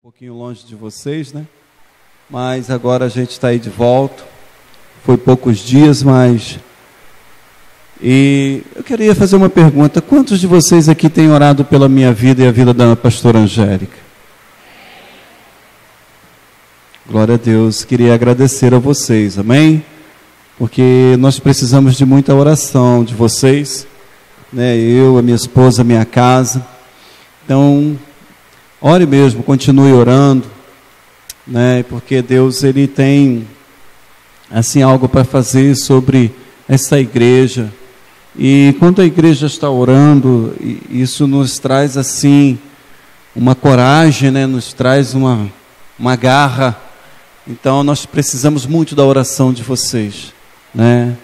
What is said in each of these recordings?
Um pouquinho longe de vocês, né? Mas agora a gente está aí de volta. Foi poucos dias, mas... E eu queria fazer uma pergunta. Quantos de vocês aqui têm orado pela minha vida e a vida da pastora Angélica? Glória a Deus. Queria agradecer a vocês, amém? Porque nós precisamos de muita oração de vocês, né? Eu, a minha esposa, a minha casa. Então... ore mesmo, continue orando, né? Porque Deus, Ele tem, assim, algo para fazer sobre essa igreja. E quando a igreja está orando, isso nos traz, assim, uma coragem, né? Nos traz uma garra. Então, nós precisamos muito da oração de vocês, né?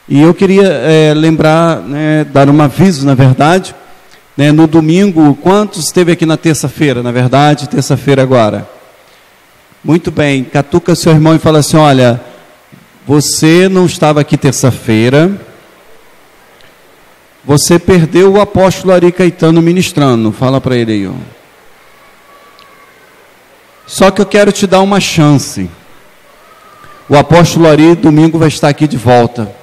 E eu queria lembrar, né? Dar um aviso, na verdade, né, no domingo. Quantos esteve aqui na terça-feira? Na verdade, terça-feira agora. Muito bem, catuca seu irmão e fala assim: olha, você não estava aqui terça-feira, você perdeu o apóstolo Ari Caetano ministrando. Fala para ele aí, ó. Só que eu quero te dar uma chance. O apóstolo Ari domingo vai estar aqui de volta.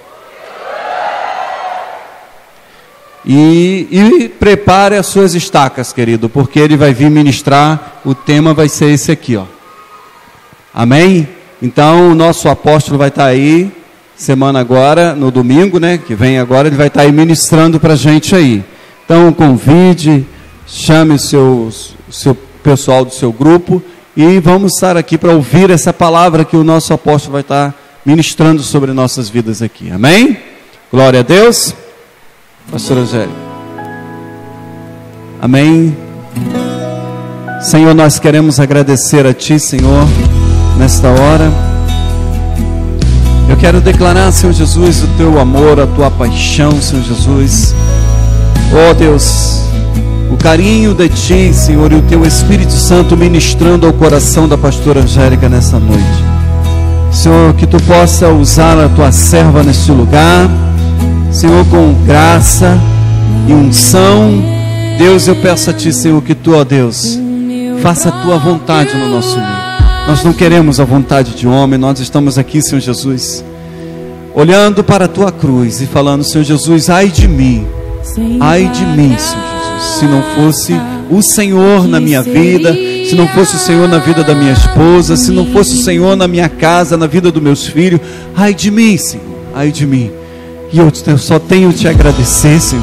E prepare as suas estacas, querido, porque ele vai vir ministrar. O tema vai ser esse aqui, ó. Amém? Então o nosso apóstolo vai estar aí semana agora, no domingo, né? Que vem agora, ele vai estar aí ministrando para a gente aí. Então convide, chame o seu pessoal do seu grupo e vamos estar aqui para ouvir essa palavra que o nosso apóstolo vai estar ministrando sobre nossas vidas aqui. Amém? Glória a Deus. Pastor Angélica. Amém. Senhor, nós queremos agradecer a Ti, Senhor, nesta hora. Eu quero declarar, Senhor Jesus, o Teu amor, a Tua paixão, Senhor Jesus. Oh Deus, o carinho de Ti, Senhor, e o Teu Espírito Santo ministrando ao coração da pastora Angélica nessa noite. Senhor, que Tu possa usar a Tua serva neste lugar, Senhor, com graça e unção. Deus, eu peço a Ti, Senhor, que Tu, ó Deus, faça a Tua vontade no nosso meio. Nós não queremos a vontade de homem. Nós estamos aqui, Senhor Jesus, olhando para a Tua cruz e falando: Senhor Jesus, ai de mim, Senhor Jesus, se não fosse o Senhor na minha vida, se não fosse o Senhor na vida da minha esposa, se não fosse o Senhor na minha casa, na vida dos meus filhos, ai de mim, Senhor, ai de mim. E eu só tenho te agradecer, Senhor.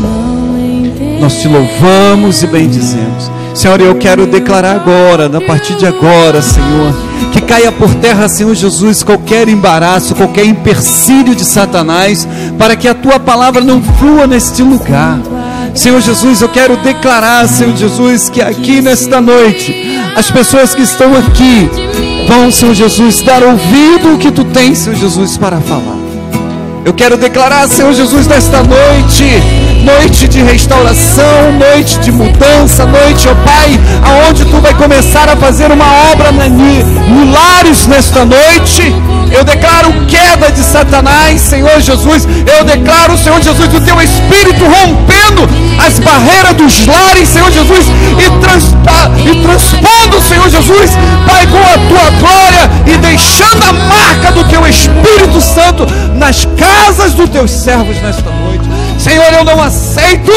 Nós te louvamos e bendizemos. Senhor, eu quero declarar agora, a partir de agora, Senhor, que caia por terra, Senhor Jesus, qualquer embaraço, qualquer empecilho de Satanás, para que a Tua palavra não flua neste lugar. Senhor Jesus, eu quero declarar, Senhor Jesus, que aqui nesta noite, as pessoas que estão aqui vão, Senhor Jesus, dar ouvido ao que Tu tens, Senhor Jesus, para falar. Eu quero declarar, Senhor Jesus, nesta noite, noite de restauração, noite de mudança, noite, ó Pai, aonde Tu vai começar a fazer uma obra no lares nesta noite. Eu declaro queda de Satanás, Senhor Jesus. Eu declaro, Senhor Jesus, o Teu Espírito rompendo as barreiras dos lares, Senhor Jesus, e transpondo, Senhor Jesus, Pai, com a Tua glória e deixando a marca do Teu Espírito Santo nas casas dos Teus servos nesta noite. Senhor, eu não aceito,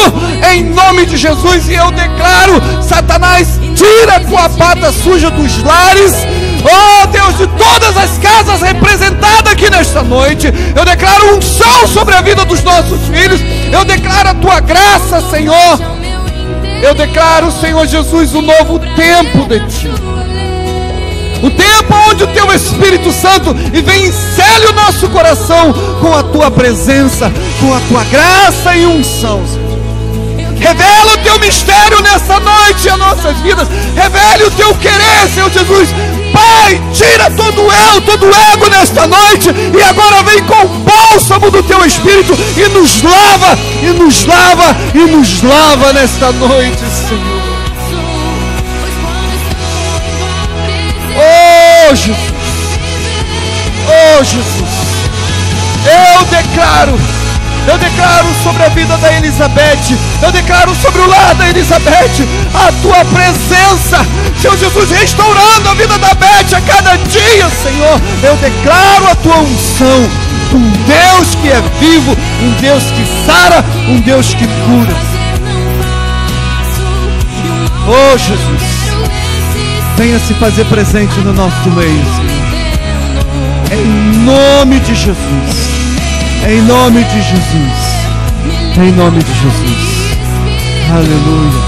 em nome de Jesus, e eu declaro: Satanás, tira a Tua pata suja dos lares, oh Deus, de todas as casas representadas aqui nesta noite. Eu declaro unção sobre a vida dos nossos filhos. Eu declaro a Tua graça, Senhor. Eu declaro, Senhor Jesus, um novo tempo de Ti, o tempo onde o Teu Espírito Santo vem e cele o nosso coração com a Tua presença, com a Tua graça e unção, Senhor. Revela o Teu mistério nessa noite em nossas vidas. Revele o Teu querer, Senhor Jesus. Pai, tira todo eu, todo ego nesta noite, e agora vem com o bálsamo do Teu Espírito e nos lava, e nos lava, e nos lava nesta noite, Senhor. Oh Jesus, oh Jesus, eu declaro Eu declaro sobre a vida da Elizabeth, eu declaro sobre o lar da Elizabeth a tua presença, Senhor Jesus, restaurando a vida da Beth a cada dia, Senhor. Eu declaro a tua unção, um Deus que é vivo, um Deus que sara, um Deus que cura. Oh Jesus, venha se fazer presente no nosso meio, Senhor. Em nome de Jesus, em nome de Jesus, em nome de Jesus. Aleluia.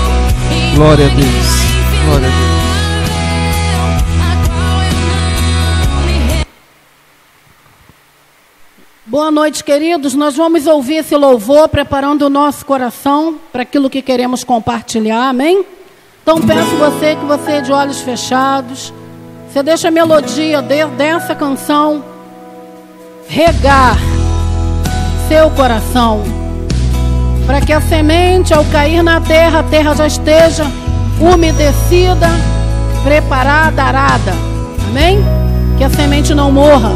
Glória a Deus, glória a Deus. Boa noite, queridos. Nós vamos ouvir esse louvor, preparando o nosso coração para aquilo que queremos compartilhar, amém? Então peço você que você, de olhos fechados, você deixa a melodia dessa canção regar seu coração, para que a semente, ao cair na terra, a terra já esteja umedecida, preparada, arada, amém? Que a semente não morra,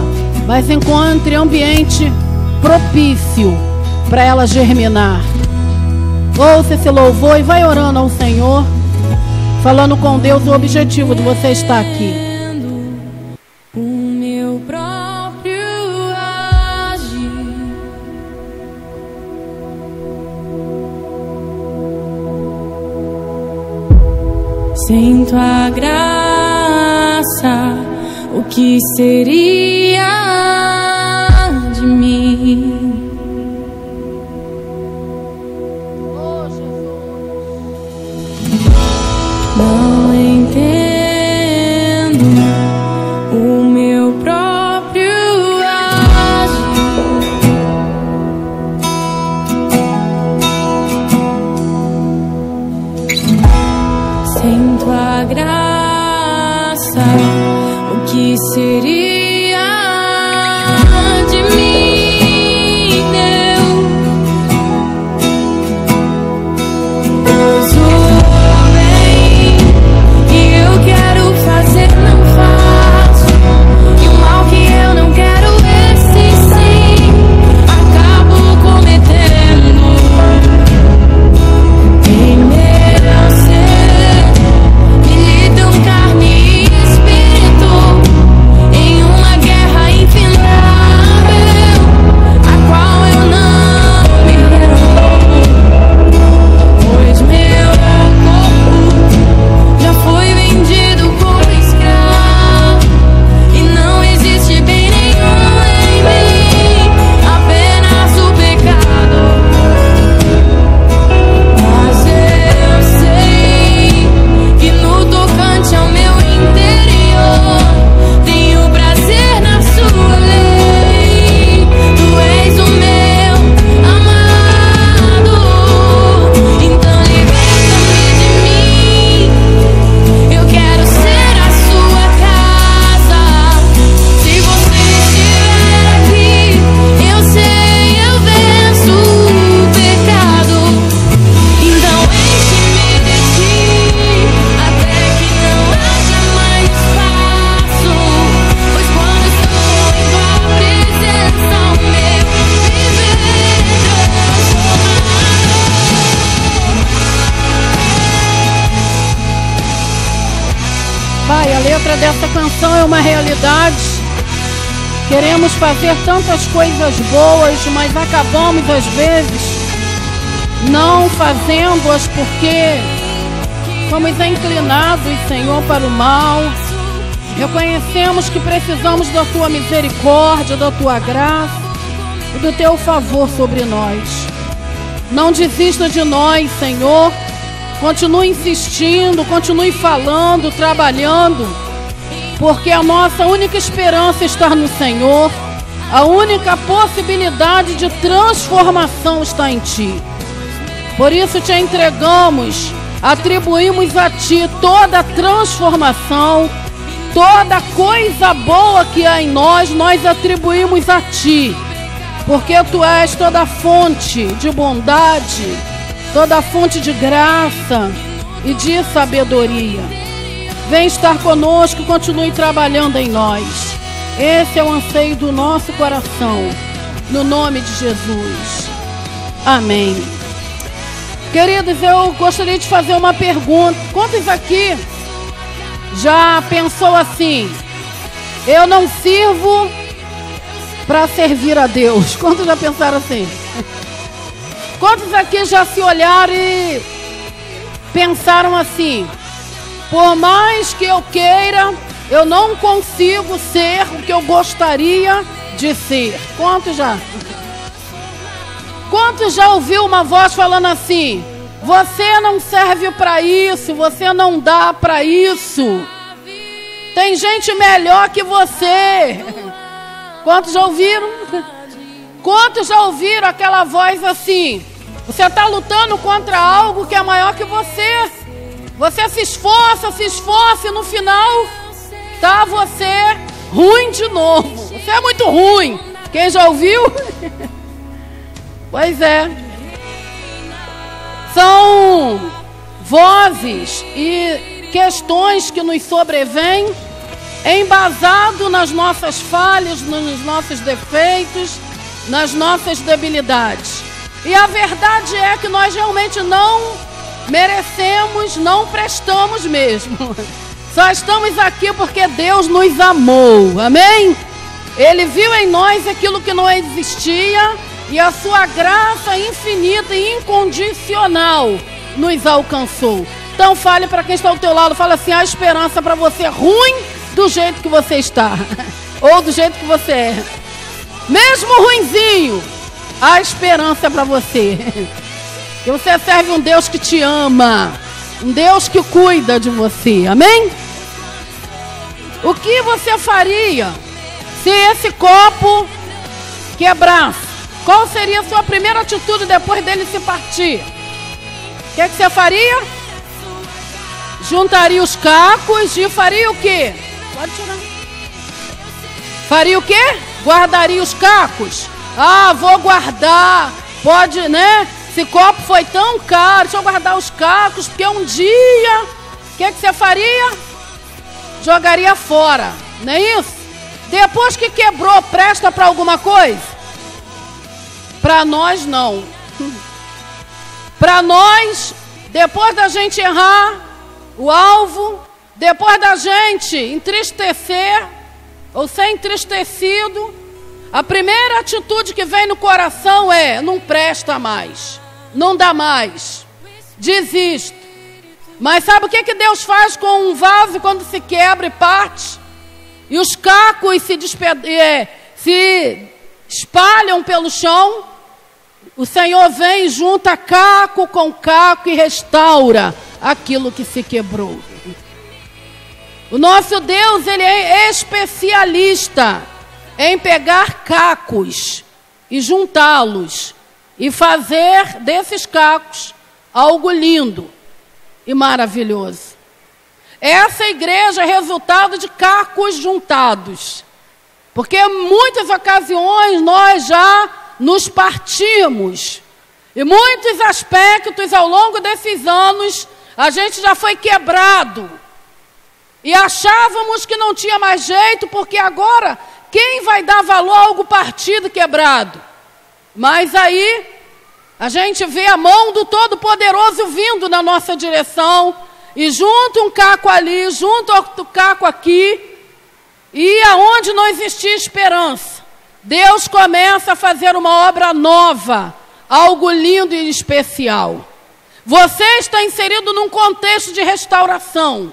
mas encontre ambiente propício para ela germinar. Ouça esse louvor e vai orando ao Senhor, falando com Deus o objetivo de você estar aqui. O meu próprio agir, sem tua graça, o que seria de mim? Oh, Jesus. Não entendo o meu próprio agir, sem tua graça, o que seria de mim, Deus? Pois o bem que eu quero fazer não faço, e o mal que eu não quero, esse sim acabo cometendo. Em meu ser militam carne e espírito, em uma guerra infindável, a qual eu não me rendo. Pois meu corpo já foi vendido como escravo, e não existe bem nenhum em mim, apenas o pecado. Mas eu sei que no tocante ao meu interior tenho prazer na sua lei. Tu és o meu amado, então liberta-me de mim. Eu quero ser a sua casa. Se você estiver aqui, eu sei, eu venço o pecado. Então enche-me de ti, até que não haja mais espaço. Pois quando estou em tua presença, o meu viver é Pai, a letra dessa canção é uma realidade. Queremos fazer tantas coisas boas, mas acabamos às vezes não fazendo-as porque somos inclinados, Senhor, para o mal. Reconhecemos que precisamos da tua misericórdia, da tua graça e do teu favor sobre nós. Não desista de nós, Senhor. Continue insistindo, continue falando, trabalhando, porque a nossa única esperança está no Senhor. A única possibilidade de transformação está em Ti. Por isso te entregamos, atribuímos a Ti toda a transformação, toda coisa boa que há em nós, nós atribuímos a Ti, porque Tu és toda fonte de bondade, toda fonte de graça e de sabedoria. Vem estar conosco, continue trabalhando em nós. Esse é o anseio do nosso coração, no nome de Jesus. Amém. Queridos, eu gostaria de fazer uma pergunta. Quantos aqui já pensou assim: eu não sirvo para servir a Deus? Quantos já pensaram assim? Quantos aqui já se olharam e pensaram assim: por mais que eu queira, eu não consigo ser o que eu gostaria de ser? Quantos já? Quantos já ouviu uma voz falando assim: você não serve para isso, você não dá para isso, tem gente melhor que você? Quantos já ouviram? Quantos já ouviram aquela voz assim: você está lutando contra algo que é maior que você? Você se esforça e no final tá você ruim de novo. Você é muito ruim. Quem já ouviu? Pois é. São vozes e questões que nos sobrevêm embasado nas nossas falhas, nos nossos defeitos, nas nossas debilidades. E a verdade é que nós realmente não merecemos, não prestamos mesmo. Só estamos aqui porque Deus nos amou. Amém? Ele viu em nós aquilo que não existia e a sua graça infinita e incondicional nos alcançou. Então fale para quem está ao teu lado, fala assim: há esperança para você ruim do jeito que você está, ou do jeito que você é. Mesmo ruinzinho, há esperança para você. Que você serve um Deus que te ama, um Deus que cuida de você. Amém? O que você faria se esse copo quebrasse? Qual seria a sua primeira atitude depois dele se partir? O que você faria? Juntaria os cacos e faria o quê? Pode tirar. Faria o quê? Guardaria os cacos? Ah, vou guardar. Pode, né? Esse copo foi tão caro, deixa eu guardar os cacos, porque um dia... O que você faria? Jogaria fora, não é isso? Depois que quebrou, presta para alguma coisa? Para nós, não. Para nós, depois da gente errar o alvo, depois da gente entristecer ou ser entristecido, a primeira atitude que vem no coração é: não presta mais, não dá mais, desisto. Mas sabe o que Deus faz com um vaso quando se quebra e parte? E os cacos se espalham pelo chão. O Senhor vem e junta caco com caco e restaura aquilo que se quebrou. O nosso Deus, Ele é especialista em pegar cacos e juntá-los e fazer desses cacos algo lindo e maravilhoso. Essa igreja é resultado de cacos juntados, porque em muitas ocasiões nós já nos partimos, e muitos aspectos ao longo desses anos a gente já foi quebrado, e achávamos que não tinha mais jeito, porque agora quem vai dar valor a algo partido e quebrado? Mas aí a gente vê a mão do Todo-Poderoso vindo na nossa direção, e junta um caco ali, junta outro caco aqui, e aonde não existia esperança, Deus começa a fazer uma obra nova, algo lindo e especial. Você está inserido num contexto de restauração.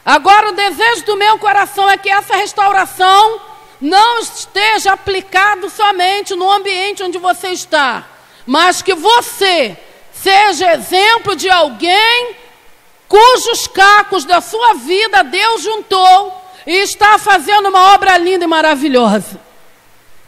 Agora o desejo do meu coração é que essa restauração não esteja aplicado somente no ambiente onde você está, mas que você seja exemplo de alguém cujos cacos da sua vida Deus juntou e está fazendo uma obra linda e maravilhosa.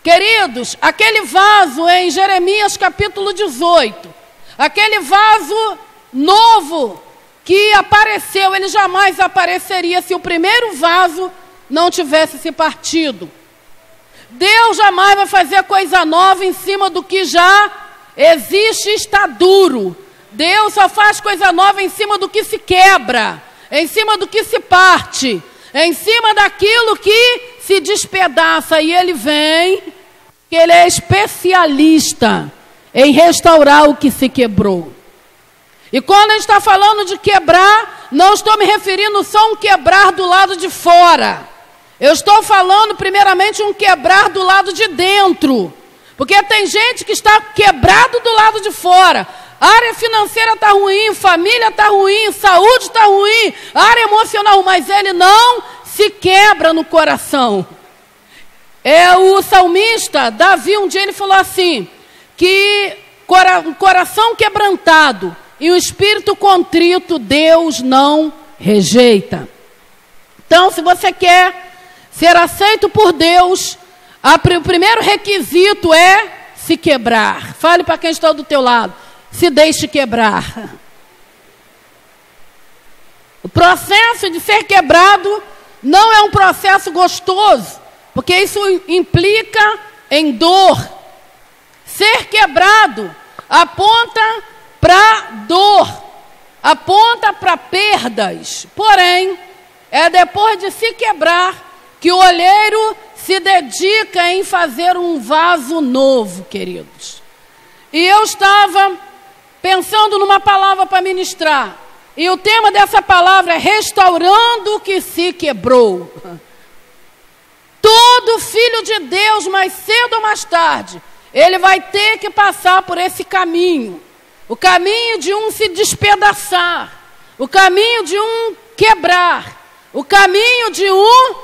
Queridos, aquele vaso em Jeremias capítulo 18, aquele vaso novo que apareceu, ele jamais apareceria se o primeiro vaso não tivesse se partido. Deus jamais vai fazer coisa nova em cima do que já existe e está duro. Deus só faz coisa nova em cima do que se quebra, em cima do que se parte, em cima daquilo que se despedaça. E Ele vem, que Ele é especialista em restaurar o que se quebrou. E quando a gente está falando de quebrar, não estou me referindo só a um quebrar do lado de fora. Eu estou falando primeiramente um quebrar do lado de dentro. Porque tem gente que está quebrado do lado de fora. A área financeira está ruim, família está ruim, saúde está ruim, área emocional, mas ele não se quebra no coração. O salmista, Davi, um dia ele falou assim, que um coração quebrantado e um espírito contrito, Deus não rejeita. Então, se você quer ser aceito por Deus, o primeiro requisito é se quebrar. Fale para quem está do teu lado, se deixe quebrar. O processo de ser quebrado não é um processo gostoso, porque isso implica em dor. Ser quebrado aponta para dor, aponta para perdas. Porém, é depois de se quebrar que o olheiro se dedica em fazer um vaso novo, queridos. E eu estava pensando numa palavra para ministrar. E o tema dessa palavra é restaurando o que se quebrou. Todo filho de Deus, mais cedo ou mais tarde, ele vai ter que passar por esse caminho. O caminho de um se despedaçar. O caminho de um quebrar. O caminho de um,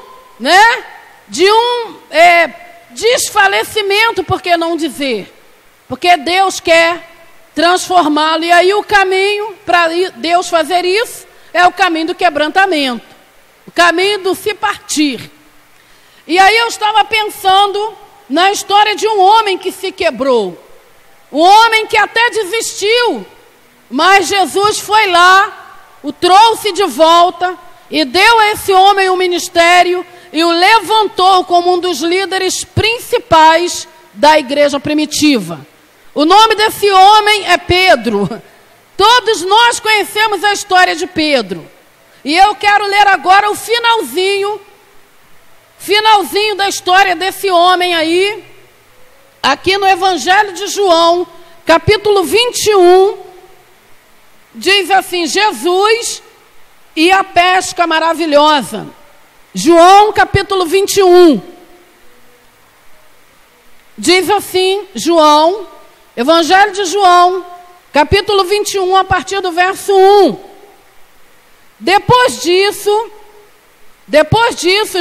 desfalecimento, por que não dizer? Porque Deus quer transformá-lo. E aí o caminho para Deus fazer isso é o caminho do quebrantamento. O caminho do se partir. E aí eu estava pensando na história de um homem que se quebrou. Um homem que até desistiu. Mas Jesus foi lá, o trouxe de volta e deu a esse homem um ministério e o levantou como um dos líderes principais da igreja primitiva. O nome desse homem é Pedro. Todos nós conhecemos a história de Pedro. E eu quero ler agora o finalzinho da história desse homem aí, aqui no Evangelho de João, capítulo 21, diz assim, Jesus e a pesca maravilhosa. João, capítulo 21. Diz assim, João, Evangelho de João, capítulo 21, a partir do verso 1. Depois disso,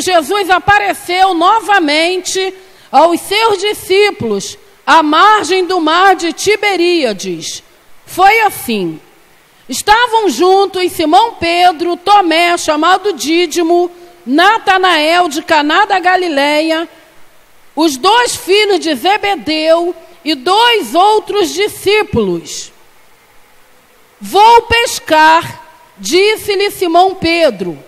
Jesus apareceu novamente aos seus discípulos à margem do mar de Tiberíades. Foi assim. Estavam juntos Simão Pedro, Tomé, chamado Dídimo, Natanael de Caná da Galileia, os 2 filhos de Zebedeu e 2 outros discípulos. Vou pescar, disse-lhe Simão Pedro.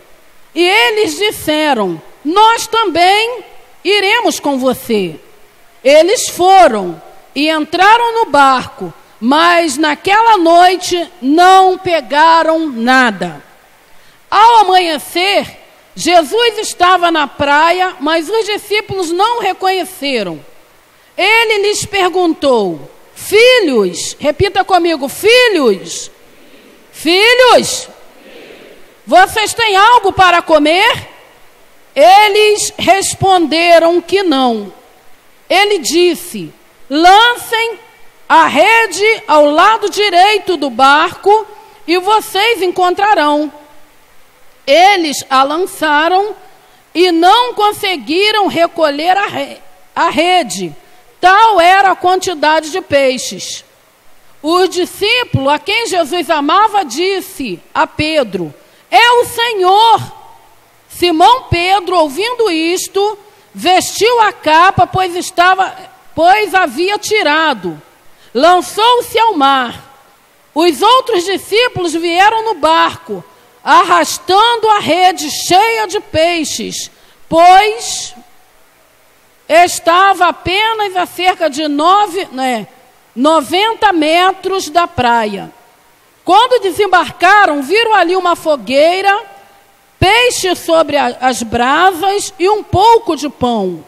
E eles disseram, nós também iremos com você. Eles foram e entraram no barco, mas naquela noite não pegaram nada. Ao amanhecer, Jesus estava na praia, mas os discípulos não o reconheceram. Ele lhes perguntou, filhos, repita comigo, filhos, vocês têm algo para comer? Eles responderam que não. Ele disse, lancem a rede ao lado direito do barco e vocês encontrarão. Eles a lançaram e não conseguiram recolher a rede. Tal era a quantidade de peixes. O discípulo a quem Jesus amava disse a Pedro, é o Senhor. Simão Pedro, ouvindo isto, vestiu a capa, pois havia tirado. Lançou-se ao mar. Os outros discípulos vieram no barco, arrastando a rede cheia de peixes, pois estava apenas a cerca de 90 metros da praia. Quando desembarcaram, viram ali uma fogueira, peixe sobre as brasas e um pouco de pão.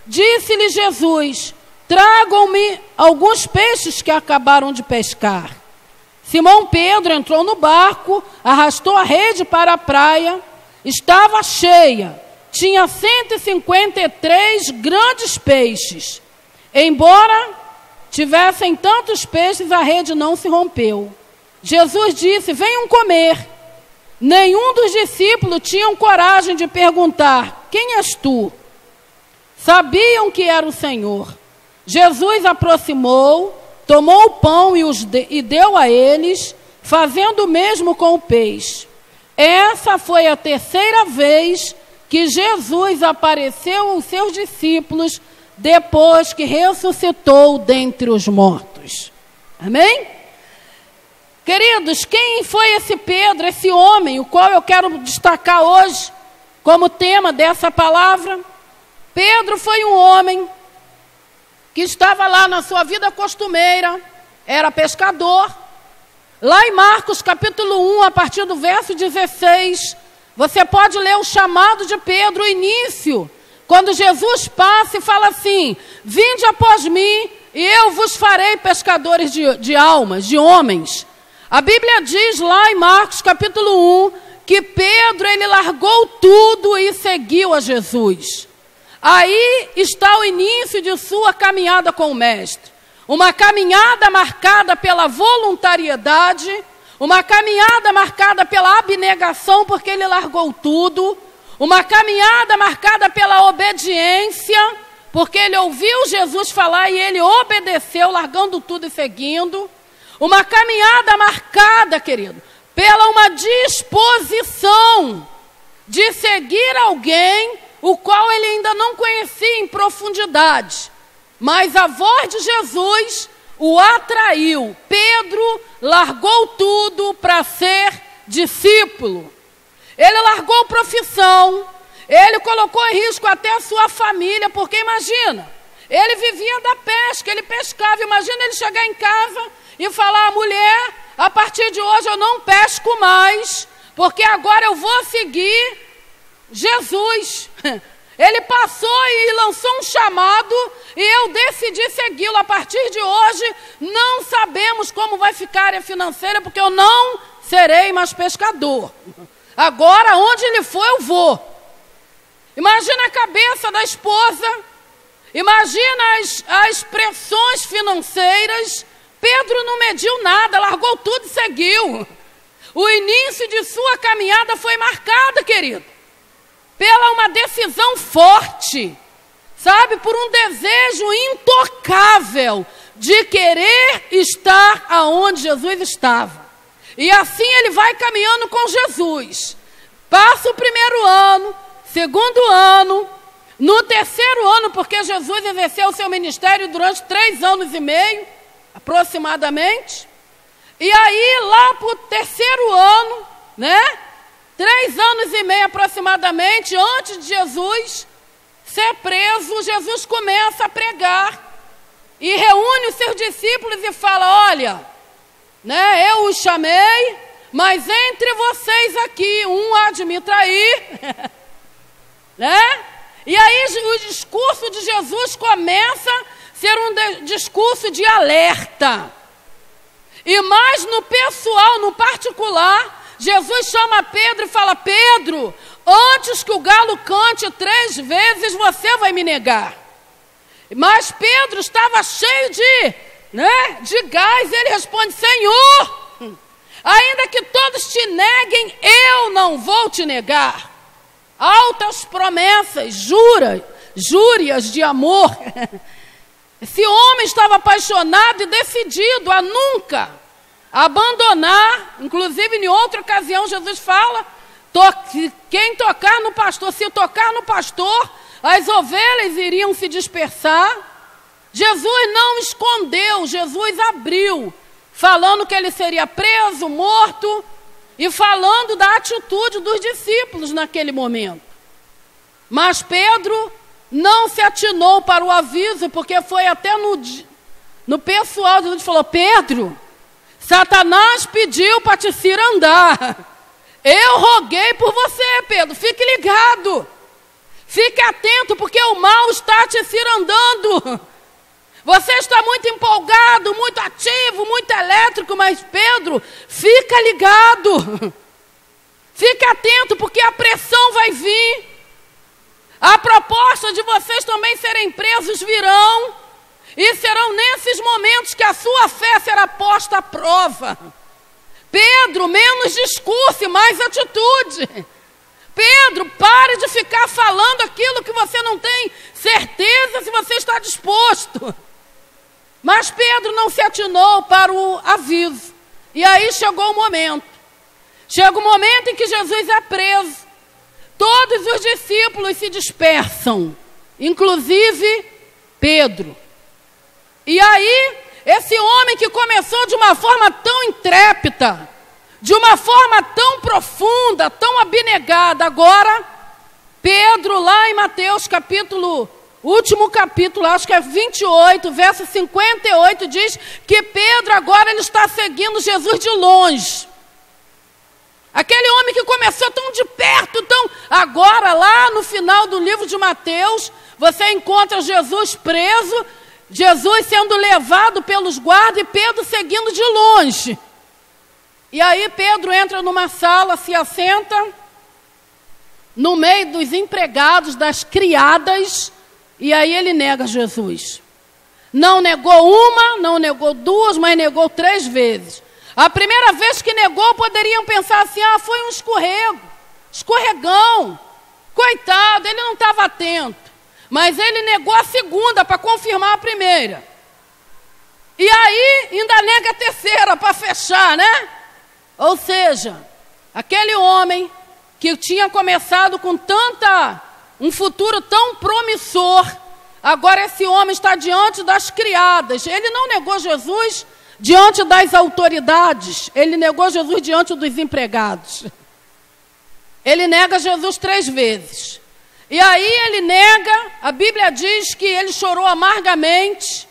Disse-lhe Jesus, tragam-me alguns peixes que acabaram de pescar. Simão Pedro entrou no barco, arrastou a rede para a praia, estava cheia, tinha 153 grandes peixes. Embora tivessem tantos peixes, a rede não se rompeu. Jesus disse: venham comer. Nenhum dos discípulos tinham coragem de perguntar: quem és tu? Sabiam que era o Senhor. Jesus aproximou, tomou o pão e deu a eles, fazendo o mesmo com o peixe. Essa foi a terceira vez que Jesus apareceu aos seus discípulos depois que ressuscitou dentre os mortos. Amém? Queridos, quem foi esse Pedro, esse homem, o qual eu quero destacar hoje como tema dessa palavra? Pedro foi um homem que estava lá na sua vida costumeira, era pescador. Lá em Marcos capítulo 1, a partir do verso 16, você pode ler o chamado de Pedro, o início, quando Jesus passa e fala assim: vinde após mim e eu vos farei pescadores de almas, de homens. A Bíblia diz lá em Marcos capítulo 1, que Pedro, ele largou tudo e seguiu a Jesus. Aí está o início de sua caminhada com o Mestre. Uma caminhada marcada pela voluntariedade, uma caminhada marcada pela abnegação, porque ele largou tudo. Uma caminhada marcada pela obediência, porque ele ouviu Jesus falar e ele obedeceu, largando tudo e seguindo. Uma caminhada marcada, querido, pela uma disposição de seguir alguém o qual ele ainda não conhecia em profundidade. Mas a voz de Jesus o atraiu. Pedro largou tudo para ser discípulo. Ele largou profissão, ele colocou em risco até a sua família, porque imagina, ele vivia da pesca, ele pescava. Imagina ele chegar em casa e falar: mulher, a partir de hoje eu não pesco mais, porque agora eu vou seguir Jesus. Ele passou e lançou um chamado e eu decidi segui-lo. A partir de hoje não sabemos como vai ficar a área financeira, porque eu não serei mais pescador. Agora onde ele for eu vou. Imagina a cabeça da esposa, imagina as pressões financeiras. Pedro não mediu nada, largou tudo e seguiu. O início de sua caminhada foi marcado, querido, pela uma decisão forte, sabe, por um desejo intocável de querer estar aonde Jesus estava. E assim ele vai caminhando com Jesus. Passa o primeiro ano, segundo ano, no terceiro ano, porque Jesus exerceu o seu ministério durante 3 anos e meio, aproximadamente. E aí, lá para o terceiro ano, né? 3 anos e meio aproximadamente, antes de Jesus ser preso, Jesus começa a pregar e reúne os seus discípulos e fala: olha, né, eu os chamei, mas entre vocês aqui, um há de me trair. Né? E aí o discurso de Jesus começa a ser um discurso de alerta. E mais no pessoal, no particular, Jesus chama Pedro e fala: Pedro, antes que o galo cante 3 vezes, você vai me negar. Mas Pedro estava cheio de gás. Ele responde: Senhor, ainda que todos te neguem, eu não vou te negar. Altas promessas, júrias de amor. Esse homem estava apaixonado e decidido a nunca abandonar. Inclusive, em outra ocasião, Jesus fala: quem tocar no pastor, se tocar no pastor, as ovelhas iriam se dispersar. Jesus não escondeu, Jesus abriu, falando que ele seria preso, morto, e falando da atitude dos discípulos naquele momento. Mas Pedro não se atinou para o aviso, porque foi até no pessoal, Jesus falou: Pedro, Satanás pediu para te cirandar. Eu roguei por você, Pedro, fique ligado. Fique atento, porque o mal está te cirandando. Você está muito empolgado, muito ativo, muito elétrico, mas Pedro, fica ligado. Fica atento, porque a pressão vai vir. A proposta de vocês também serem presos virão. E serão nesses momentos que a sua fé será posta à prova. Pedro, menos discurso e mais atitude. Pedro, pare de ficar falando aquilo que você não tem certeza se você está disposto. Mas Pedro não se atinou para o aviso. E aí chegou o momento. Chega o momento em que Jesus é preso. Todos os discípulos se dispersam, inclusive Pedro. E aí, esse homem que começou de uma forma tão intrépida, de uma forma tão profunda, tão abnegada, agora, Pedro, lá em Mateus capítulo, último capítulo, acho que é 28, verso 58, diz que Pedro agora ele está seguindo Jesus de longe. Aquele homem que começou tão de perto, tão... Agora, lá no final do livro de Mateus, você encontra Jesus preso, Jesus sendo levado pelos guardas e Pedro seguindo de longe. E aí Pedro entra numa sala, se assenta, no meio dos empregados, das criadas, e aí ele nega Jesus. Não negou uma, não negou duas, mas negou 3 vezes. A primeira vez que negou, poderiam pensar assim, foi um escorregão, coitado, ele não estava atento. Mas ele negou a segunda para confirmar a primeira. E aí ainda nega a terceira para fechar, né? Ou seja, aquele homem que tinha começado com um futuro tão promissor, agora esse homem está diante das criadas. Ele não negou Jesus diante das autoridades, ele negou Jesus diante dos empregados. Ele nega Jesus 3 vezes. E aí ele nega, a Bíblia diz que ele chorou amargamente,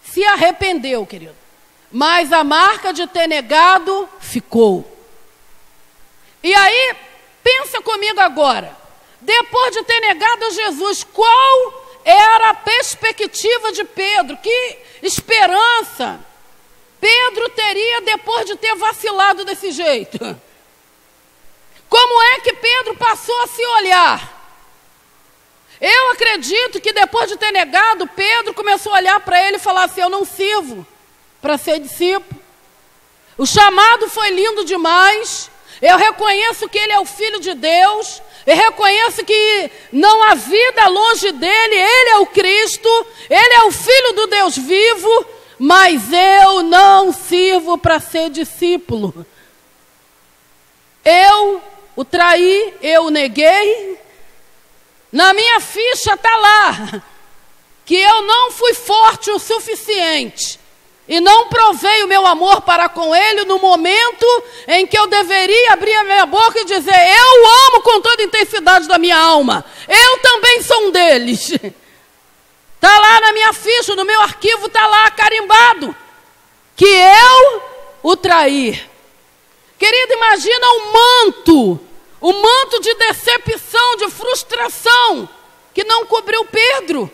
se arrependeu, querido. Mas a marca de ter negado ficou. E aí, pensa comigo agora, depois de ter negado a Jesus, qual era a perspectiva de Pedro? Que esperança Pedro teria depois de ter vacilado desse jeito? Como é que Pedro passou a se olhar? Eu acredito que depois de ter negado, Pedro começou a olhar para ele e falar assim, eu não sirvo para ser discípulo. O chamado foi lindo demais. Eu reconheço que ele é o Filho de Deus. Eu reconheço que não há vida longe dele. Ele é o Cristo. Ele é o Filho do Deus vivo. Mas eu não sirvo para ser discípulo. Eu o traí, eu o neguei. Na minha ficha está lá que eu não fui forte o suficiente e não provei o meu amor para com ele no momento em que eu deveria abrir a minha boca e dizer, eu o amo com toda a intensidade da minha alma, eu também sou um deles. Está lá na minha ficha, no meu arquivo está lá carimbado que eu o traí. Querido, imagina o manto de decepção, de frustração, que não cobriu Pedro.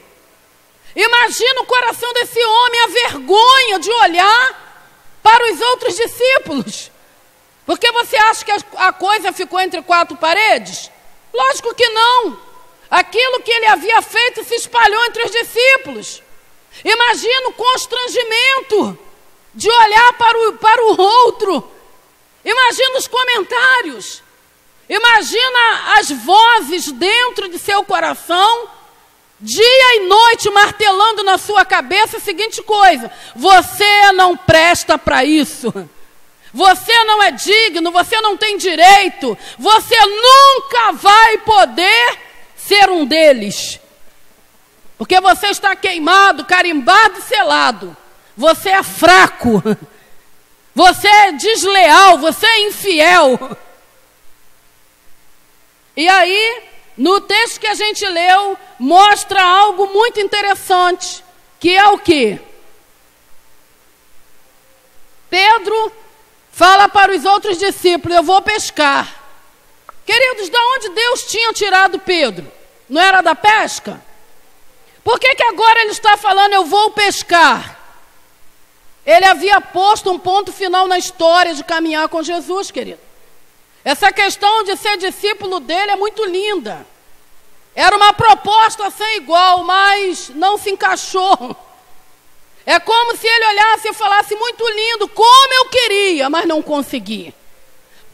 Imagina o coração desse homem, a vergonha de olhar para os outros discípulos. Porque você acha que a coisa ficou entre 4 paredes? Lógico que não. Aquilo que ele havia feito se espalhou entre os discípulos. Imagina o constrangimento de olhar para o outro. Imagina os comentários. Imagina as vozes dentro de seu coração, dia e noite martelando na sua cabeça a seguinte coisa: você não presta para isso, você não é digno, você não tem direito, você nunca vai poder ser um deles, porque você está queimado, carimbado e selado, você é fraco, você é desleal, você é infiel. E aí, no texto que a gente leu, mostra algo muito interessante, que é o quê? Pedro fala para os outros discípulos, eu vou pescar. Queridos, de onde Deus tinha tirado Pedro? Não era da pesca? Por que agora ele está falando, eu vou pescar? Ele havia posto um ponto final na história de caminhar com Jesus, querido. Essa questão de ser discípulo dele é muito linda. Era uma proposta sem igual, mas não se encaixou. É como se ele olhasse e falasse, muito lindo, como eu queria, mas não consegui.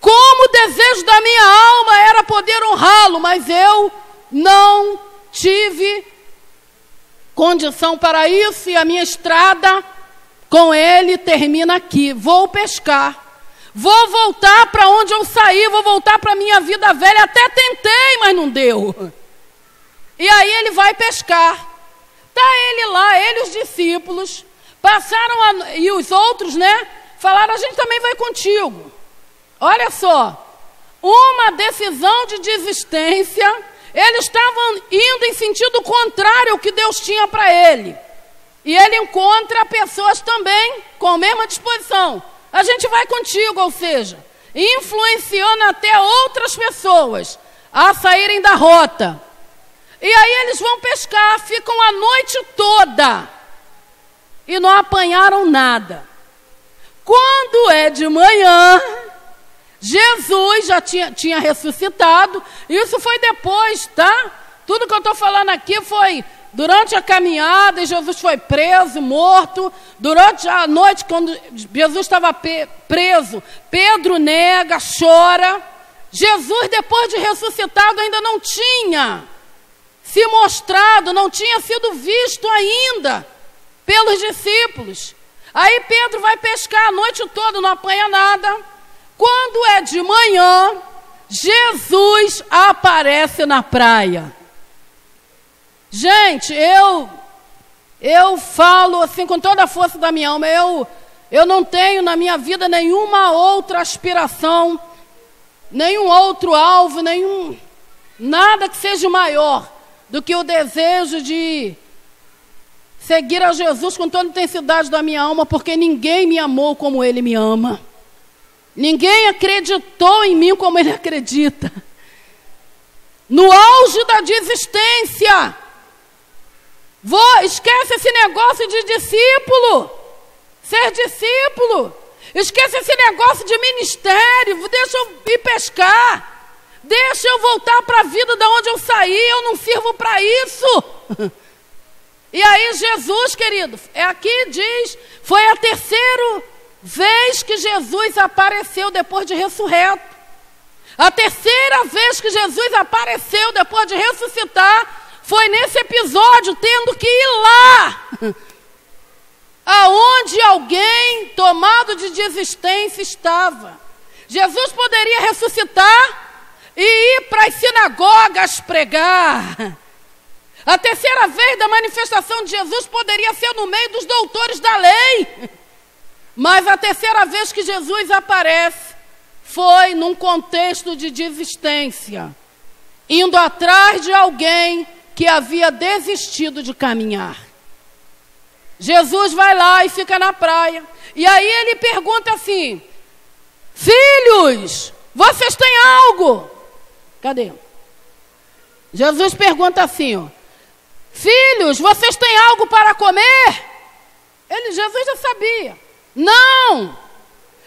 Como o desejo da minha alma era poder honrá-lo, mas eu não tive condição para isso, e a minha estrada com ele termina aqui. Vou pescar. Vou voltar para onde eu saí, vou voltar para a minha vida velha. Até tentei, mas não deu. E aí ele vai pescar. Está ele lá, ele e os discípulos, passaram, e os outros, né, falaram, a gente também vai contigo. Olha só, uma decisão de desistência, eles estavam indo em sentido contrário ao que Deus tinha para ele. E ele encontra pessoas também com a mesma disposição. A gente vai contigo, ou seja, influenciando até outras pessoas a saírem da rota. E aí eles vão pescar, ficam a noite toda e não apanharam nada. Quando é de manhã, Jesus já tinha ressuscitado. Isso foi depois, tá? Tudo que eu estou falando aqui foi durante a caminhada, e Jesus foi preso, morto. Durante a noite, quando Jesus estava preso, Pedro nega, chora. Jesus, depois de ressuscitado, ainda não tinha se mostrado, não tinha sido visto ainda pelos discípulos. Aí Pedro vai pescar a noite toda, não apanha nada. Quando é de manhã, Jesus aparece na praia. Gente, eu falo assim com toda a força da minha alma, eu não tenho na minha vida nenhuma outra aspiração, nenhum outro alvo, nada que seja maior do que o desejo de seguir a Jesus com toda a intensidade da minha alma, porque ninguém me amou como Ele me ama. Ninguém acreditou em mim como Ele acredita. No auge da desistência, esquece esse negócio de discípulo, ser discípulo. Esquece esse negócio de ministério. Deixa eu ir pescar. Deixa eu voltar para a vida de onde eu saí. Eu não sirvo para isso. E aí Jesus, querido, aqui diz, foi a terceira vez que Jesus apareceu depois de ressurreto. A terceira vez que Jesus apareceu depois de ressuscitar foi nesse episódio, tendo que ir lá aonde alguém tomado de desistência estava. Jesus poderia ressuscitar e ir para as sinagogas pregar. A terceira vez da manifestação de Jesus poderia ser no meio dos doutores da lei. Mas a terceira vez que Jesus aparece foi num contexto de desistência, indo atrás de alguém que havia desistido de caminhar. Jesus vai lá e fica na praia. E aí ele pergunta assim: filhos, vocês têm algo? Cadê? Jesus pergunta assim, ó, filhos, vocês têm algo para comer? Jesus já sabia. Não!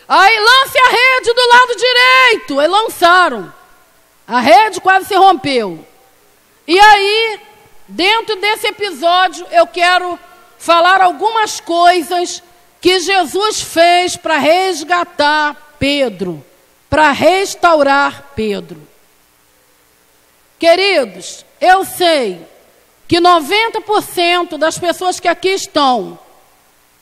Aí lance a rede do lado direito. E lançaram. A rede quase se rompeu. E aí, dentro desse episódio, eu quero falar algumas coisas que Jesus fez para resgatar Pedro, para restaurar Pedro. Queridos, eu sei que 90% das pessoas que aqui estão,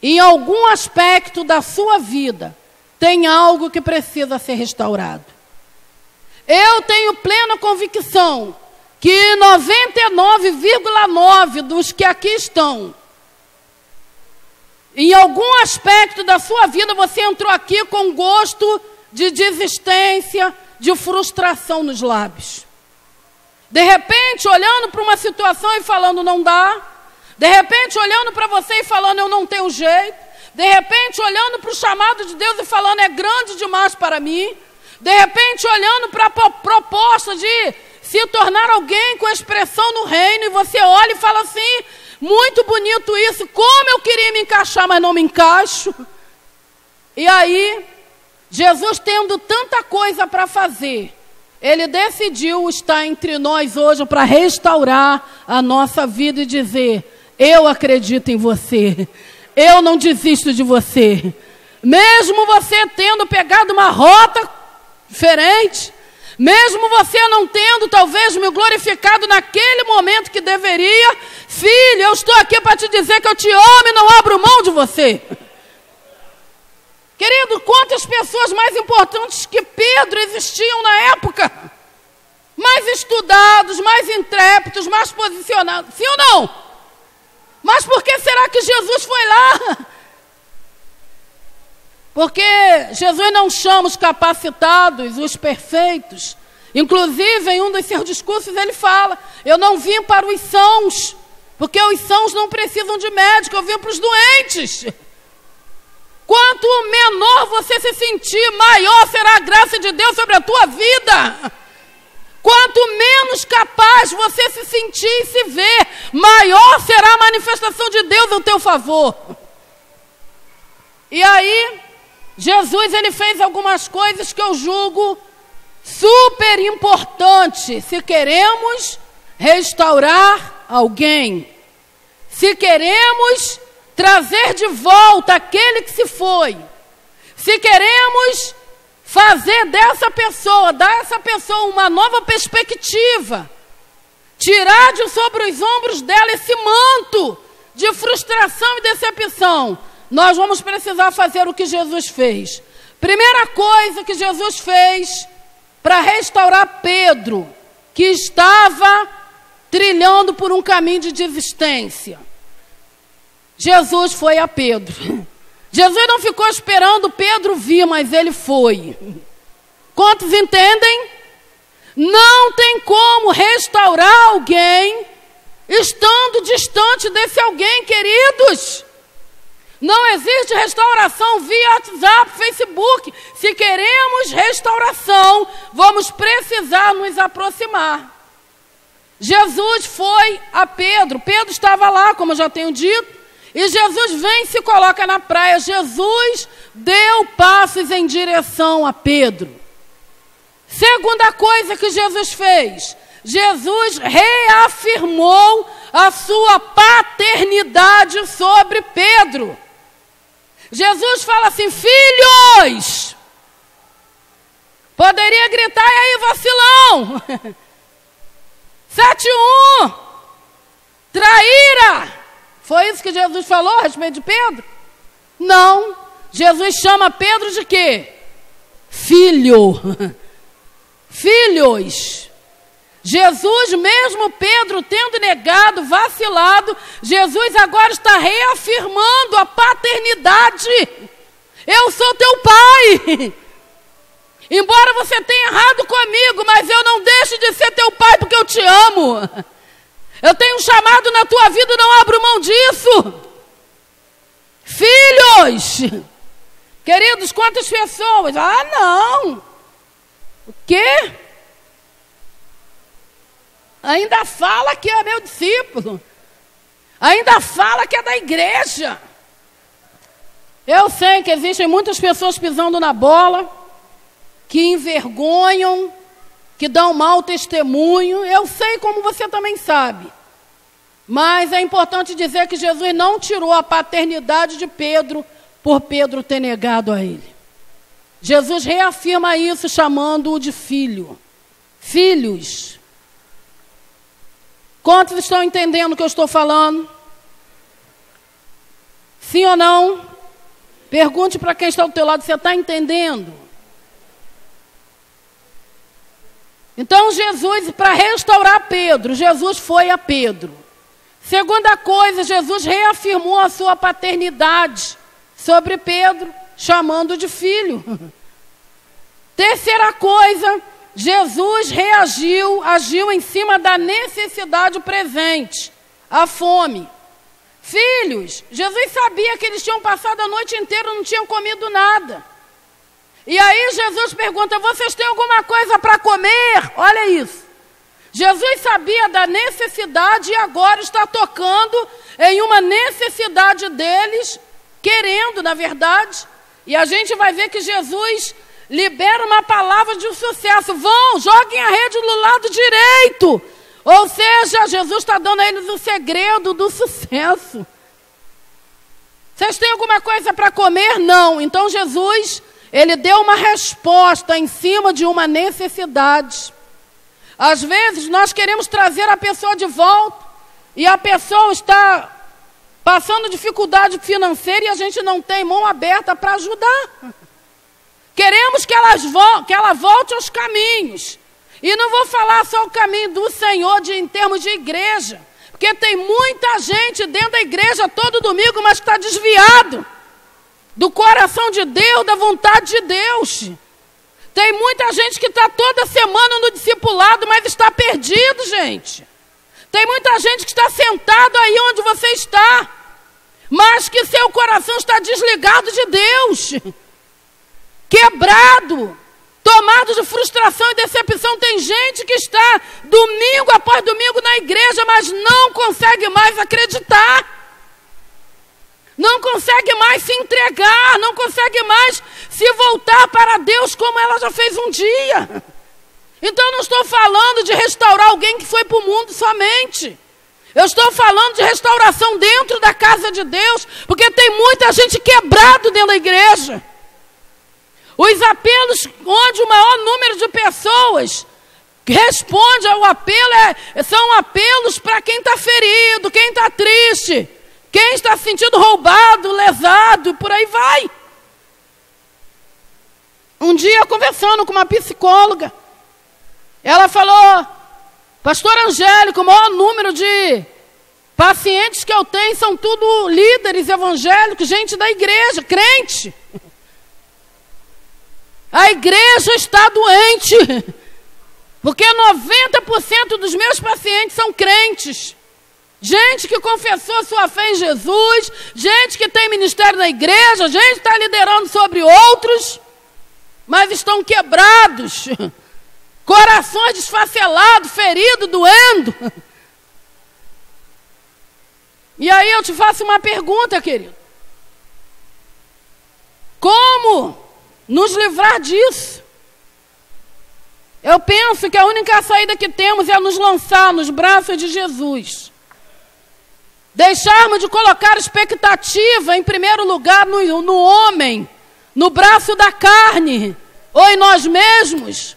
em algum aspecto da sua vida, tem algo que precisa ser restaurado. Eu tenho plena convicção que 99,9% dos que aqui estão, em algum aspecto da sua vida, você entrou aqui com gosto de desistência, de frustração nos lábios. De repente, olhando para uma situação e falando, não dá. De repente, olhando para você e falando, eu não tenho jeito. De repente, olhando para o chamado de Deus e falando, é grande demais para mim. De repente, olhando para a proposta de se tornar alguém com expressão no reino, e você olha e fala assim, Muito bonito isso, como eu queria me encaixar, mas não me encaixo. E aí, Jesus tendo tanta coisa para fazer, Ele decidiu estar entre nós hoje para restaurar a nossa vida e dizer: eu acredito em você, eu não desisto de você. Mesmo você tendo pegado uma rota diferente, mesmo você não tendo talvez me glorificado naquele momento que deveria, filho, eu estou aqui para te dizer que eu te amo e não abro mão de você. Querido, quantas pessoas mais importantes que Pedro existiam na época? Mais estudados, mais intrépidos, mais posicionados, sim ou não? Mas por que será que Jesus foi lá? Porque Jesus não chama os capacitados, os perfeitos. Inclusive, em um dos seus discursos, ele fala: eu não vim para os sãos, porque os sãos não precisam de médico, eu vim para os doentes. Quanto menor você se sentir, maior será a graça de Deus sobre a tua vida. Quanto menos capaz você se sentir e se ver, maior será a manifestação de Deus ao teu favor. E aí, Jesus, ele fez algumas coisas que eu julgo super importantes. Se queremos restaurar alguém, se queremos trazer de volta aquele que se foi, se queremos fazer dessa pessoa, dar a essa pessoa uma nova perspectiva, tirar de sobre os ombros dela esse manto de frustração e decepção, nós vamos precisar fazer o que Jesus fez. Primeira coisa que Jesus fez para restaurar Pedro, que estava trilhando por um caminho de desistência. Jesus foi a Pedro. Jesus não ficou esperando Pedro vir, mas ele foi. Quantos entendem? Não tem como restaurar alguém estando distante desse alguém, queridos. Não existe restauração via WhatsApp, Facebook. Se queremos restauração, vamos precisar nos aproximar. Jesus foi a Pedro. Pedro estava lá, como eu já tenho dito. E Jesus vem e se coloca na praia. Jesus deu passos em direção a Pedro. Segunda coisa que Jesus fez. Jesus reafirmou a sua paternidade sobre Pedro. Jesus fala assim: filhos! Poderia gritar: e aí, vacilão? 7-1! Traíra! Foi isso que Jesus falou a respeito de Pedro? Não. Jesus chama Pedro de quê? Filho. Filhos. Jesus, mesmo Pedro tendo negado, vacilado, Jesus agora está reafirmando a paternidade. Eu sou teu pai. Embora você tenha errado comigo, mas eu não deixo de ser teu pai porque eu te amo. Eu tenho um chamado na tua vida e não abro mão disso. Filhos. Queridos, quantas pessoas? Ah, não. O quê? Ainda fala que é meu discípulo. Ainda fala que é da igreja. Eu sei que existem muitas pessoas pisando na bola, que envergonham, que dão mau testemunho. Eu sei, como você também sabe. Mas é importante dizer que Jesus não tirou a paternidade de Pedro por Pedro ter negado a ele. Jesus reafirma isso chamando-o de filho. Filhos. Quantos estão entendendo o que eu estou falando? Sim ou não? Pergunte para quem está do teu lado: você está entendendo? Então Jesus, para restaurar Pedro, Jesus foi a Pedro. Segunda coisa, Jesus reafirmou a sua paternidade sobre Pedro, chamando de filho. Terceira coisa, Jesus agiu em cima da necessidade presente, a fome. Filhos, Jesus sabia que eles tinham passado a noite inteira e não tinham comido nada. E aí Jesus pergunta: vocês têm alguma coisa para comer? Olha isso. Jesus sabia da necessidade e agora está tocando em uma necessidade deles, querendo, na verdade. E a gente vai ver que Jesus libera uma palavra de sucesso. Vão, joguem a rede do lado direito. Ou seja, Jesus está dando a eles o segredo do sucesso. Vocês têm alguma coisa para comer? Não. Então Jesus, ele deu uma resposta em cima de uma necessidade. Às vezes nós queremos trazer a pessoa de volta e a pessoa está passando dificuldade financeira e a gente não tem mão aberta para ajudar. Queremos que ela volte aos caminhos. E não vou falar só o caminho do Senhor em termos de igreja. Porque tem muita gente dentro da igreja todo domingo, mas está desviado do coração de Deus, da vontade de Deus. Tem muita gente que está toda semana no discipulado, mas está perdido, gente. Tem muita gente que está sentado aí onde você está, mas que seu coração está desligado de Deus. Quebrado, tomado de frustração e decepção. Tem gente que está domingo após domingo na igreja, mas não consegue mais acreditar. Não consegue mais se entregar, não consegue mais se voltar para Deus como ela já fez um dia. Então eu não estou falando de restaurar alguém que foi para o mundo somente. Eu estou falando de restauração dentro da casa de Deus, porque tem muita gente quebrado dentro da igreja. Os apelos onde o maior número de pessoas responde ao apelo são apelos para quem está ferido, quem está triste, quem está se sentindo roubado, lesado, e por aí vai. Um dia, conversando com uma psicóloga, ela falou: pastor Angélico, o maior número de pacientes que eu tenho são tudo líderes evangélicos, gente da igreja, crente. A igreja está doente, porque 90% dos meus pacientes são crentes. Gente que confessou sua fé em Jesus, gente que tem ministério na igreja, gente que está liderando sobre outros, mas estão quebrados, corações desfacelados, feridos, doendo. E aí eu te faço uma pergunta, querido. Como nos livrar disso? Eu penso que a única saída que temos é nos lançar nos braços de Jesus. Deixarmos de colocar expectativa em primeiro lugar no homem, no braço da carne, ou em nós mesmos.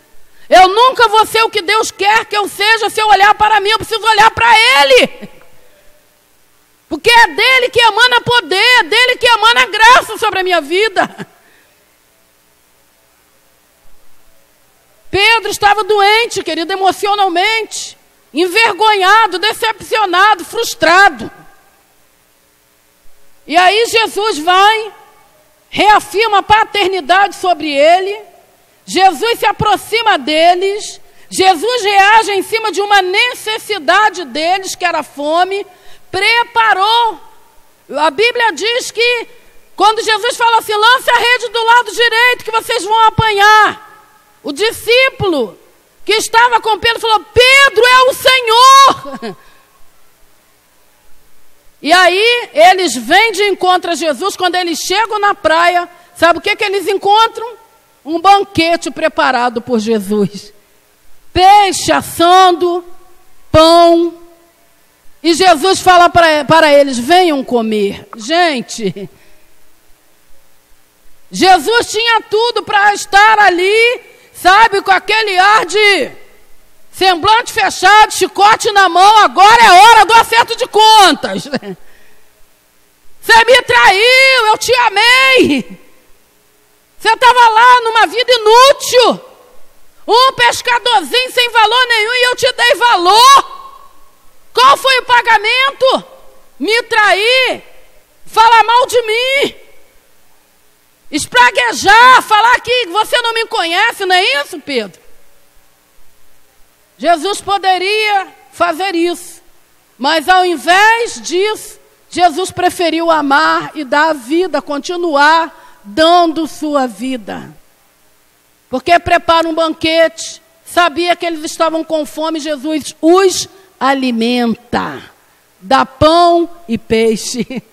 Eu nunca vou ser o que Deus quer que eu seja se eu olhar para mim, eu preciso olhar para Ele. Porque é dele que emana poder, é dele que emana graça sobre a minha vida. Pedro estava doente, querido, emocionalmente, envergonhado, decepcionado, frustrado. E aí Jesus vai, reafirma a paternidade sobre ele, Jesus se aproxima deles, Jesus reage em cima de uma necessidade deles, que era fome, preparou. A Bíblia diz que, quando Jesus fala assim, lance a rede do lado direito que vocês vão apanhar, o discípulo que estava com Pedro falou: Pedro, é o Senhor. E aí eles vêm de encontro a Jesus. Quando eles chegam na praia, sabe o que eles encontram? Um banquete preparado por Jesus. Peixe assando, pão. E Jesus fala para eles: venham comer. Gente, Jesus tinha tudo para estar ali, sabe, com aquele ar de semblante fechado, chicote na mão. Agora é hora do acerto de contas. Você me traiu, eu te amei. Você estava lá numa vida inútil, um pescadorzinho sem valor nenhum, e eu te dei valor. Qual foi o pagamento? Me trair, falar mal de mim, espraguejar, falar que você não me conhece, não é isso, Pedro? Jesus poderia fazer isso, mas ao invés disso, Jesus preferiu amar e dar a vida, continuar dando sua vida. Porque prepara um banquete, sabia que eles estavam com fome. Jesus os alimenta, dá pão e peixe.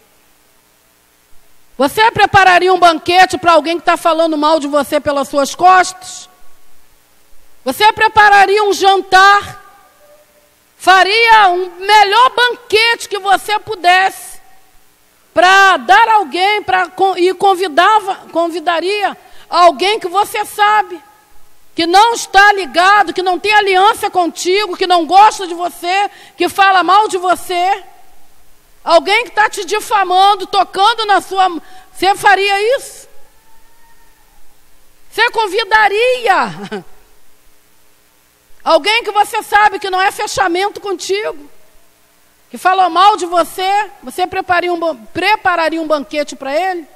Você prepararia um banquete para alguém que está falando mal de você pelas suas costas? Você prepararia um jantar? Faria um melhor banquete que você pudesse para dar a alguém, e convidaria alguém que você sabe, que não está ligado, que não tem aliança contigo, que não gosta de você, que fala mal de você. Alguém que está te difamando, tocando na sua... Você faria isso? Você convidaria alguém que você sabe que não é fechamento contigo, que falou mal de você, você prepararia um banquete para ele?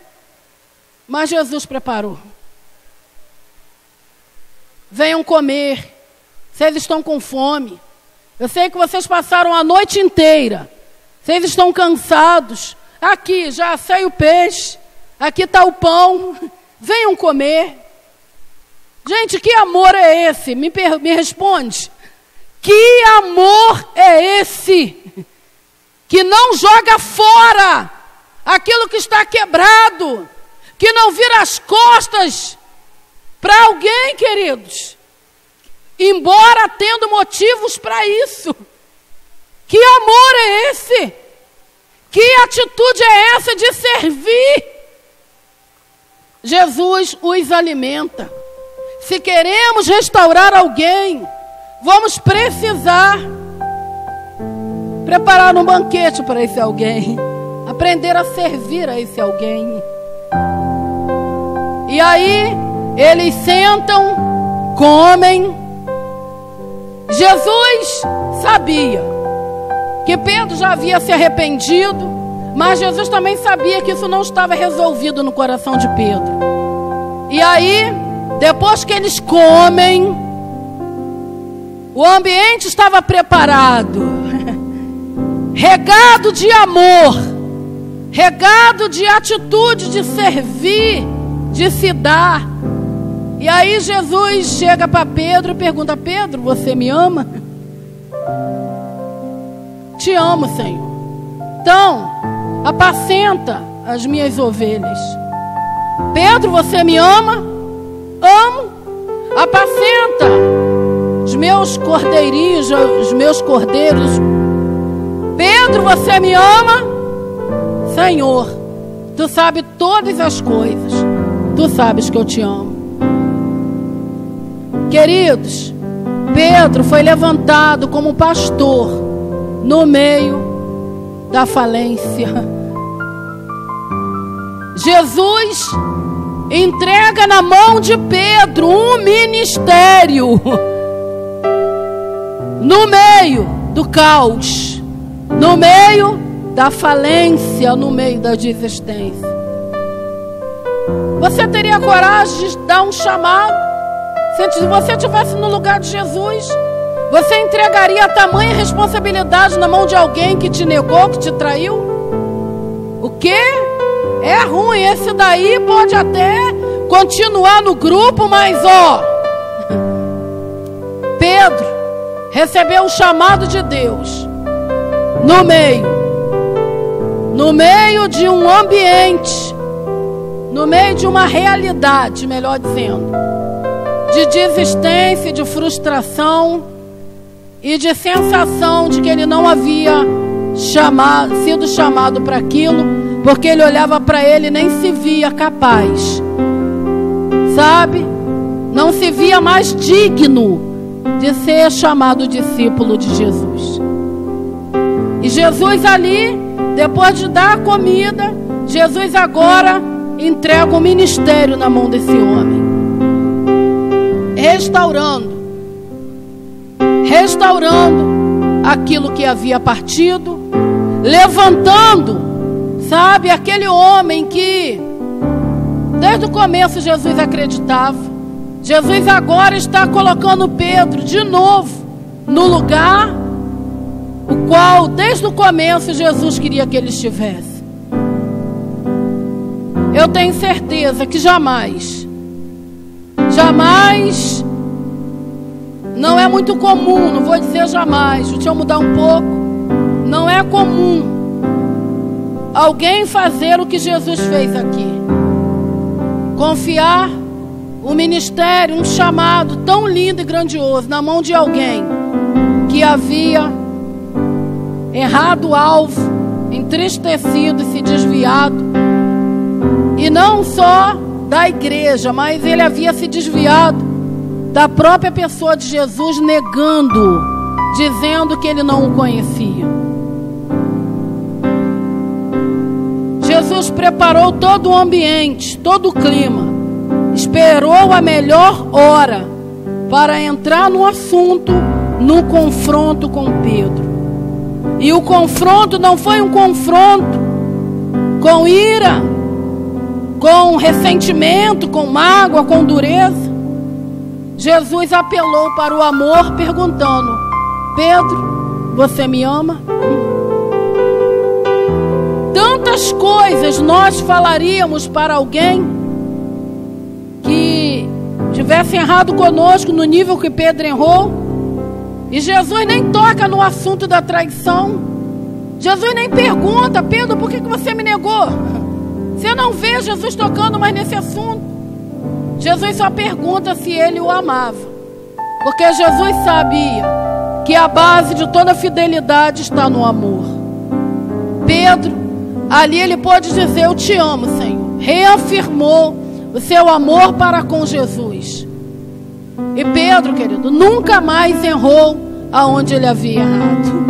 Mas Jesus preparou. Venham comer, vocês estão com fome. Eu sei que vocês passaram a noite inteira, vocês estão cansados. Aqui, já assei o peixe, aqui está o pão, venham comer. Gente, que amor é esse? Me responde. Que amor é esse? Que não joga fora aquilo que está quebrado, que não vira as costas para alguém, queridos, embora tendo motivos para isso. Que amor é esse? Que atitude é essa de servir? Jesus os alimenta. Se queremos restaurar alguém, vamos precisar preparar um banquete para esse alguém, aprender a servir a esse alguém. E aí, eles sentam, comem. Jesus sabia que Pedro já havia se arrependido, mas Jesus também sabia que isso não estava resolvido no coração de Pedro. E aí, depois que eles comem, o ambiente estava preparado, regado de amor, regado de atitude de servir, de se dar. E aí Jesus chega para Pedro e pergunta: Pedro, você me ama? Te amo, Senhor. Então, apacenta as minhas ovelhas. Pedro, você me ama? Amo. Apacenta os meus cordeirinhos, os meus cordeiros. Pedro, você me ama? Senhor, tu sabes todas as coisas. Tu sabes que eu te amo. Queridos, Pedro foi levantado como pastor no meio da falência. Jesus entrega na mão de Pedro um ministério no meio do caos, no meio da falência, no meio da desistência. Você teria coragem de dar um chamado? Se você estivesse no lugar de Jesus, você entregaria a tamanha responsabilidade na mão de alguém que te negou, que te traiu? O quê? É ruim, esse daí pode até continuar no grupo, mas Pedro recebeu o chamado de Deus no meio de um ambiente, no meio de uma realidade, melhor dizendo, de desistência, de frustração e de sensação de que ele não havia sido chamado para aquilo, porque ele olhava para ele e nem se via capaz, sabe? Não se via mais digno de ser chamado discípulo de Jesus. E Jesus ali, depois de dar a comida, Jesus agora entrega o ministério na mão desse homem, restaurando aquilo que havia partido, levantando, sabe, aquele homem que desde o começo Jesus acreditava. Jesus agora está colocando Pedro de novo no lugar o qual desde o começo Jesus queria que ele estivesse. Eu tenho certeza que jamais Não é muito comum, não vou dizer jamais, deixa eu mudar um pouco. Não é comum alguém fazer o que Jesus fez aqui. Confiar um ministério, um chamado tão lindo e grandioso na mão de alguém que havia errado o alvo, entristecido e se desviado. E não só da igreja, mas ele havia se desviado da própria pessoa de Jesus, negando, dizendo que ele não o conhecia. Jesus preparou todo o ambiente, todo o clima, esperou a melhor hora para entrar no assunto, no confronto com Pedro. E o confronto não foi um confronto com ira, com ressentimento, com mágoa, com dureza. Jesus apelou para o amor, perguntando: Pedro, você me ama? Tantas coisas nós falaríamos para alguém que tivesse errado conosco no nível que Pedro errou. E Jesus nem toca no assunto da traição. Jesus nem pergunta: Pedro, por que você me negou? Você não vê Jesus tocando mais nesse assunto. Jesus só pergunta se ele o amava, porque Jesus sabia que a base de toda fidelidade está no amor. Pedro, ali ele pôde dizer: eu te amo, Senhor. Reafirmou o seu amor para com Jesus. E Pedro, querido, nunca mais errou aonde ele havia errado.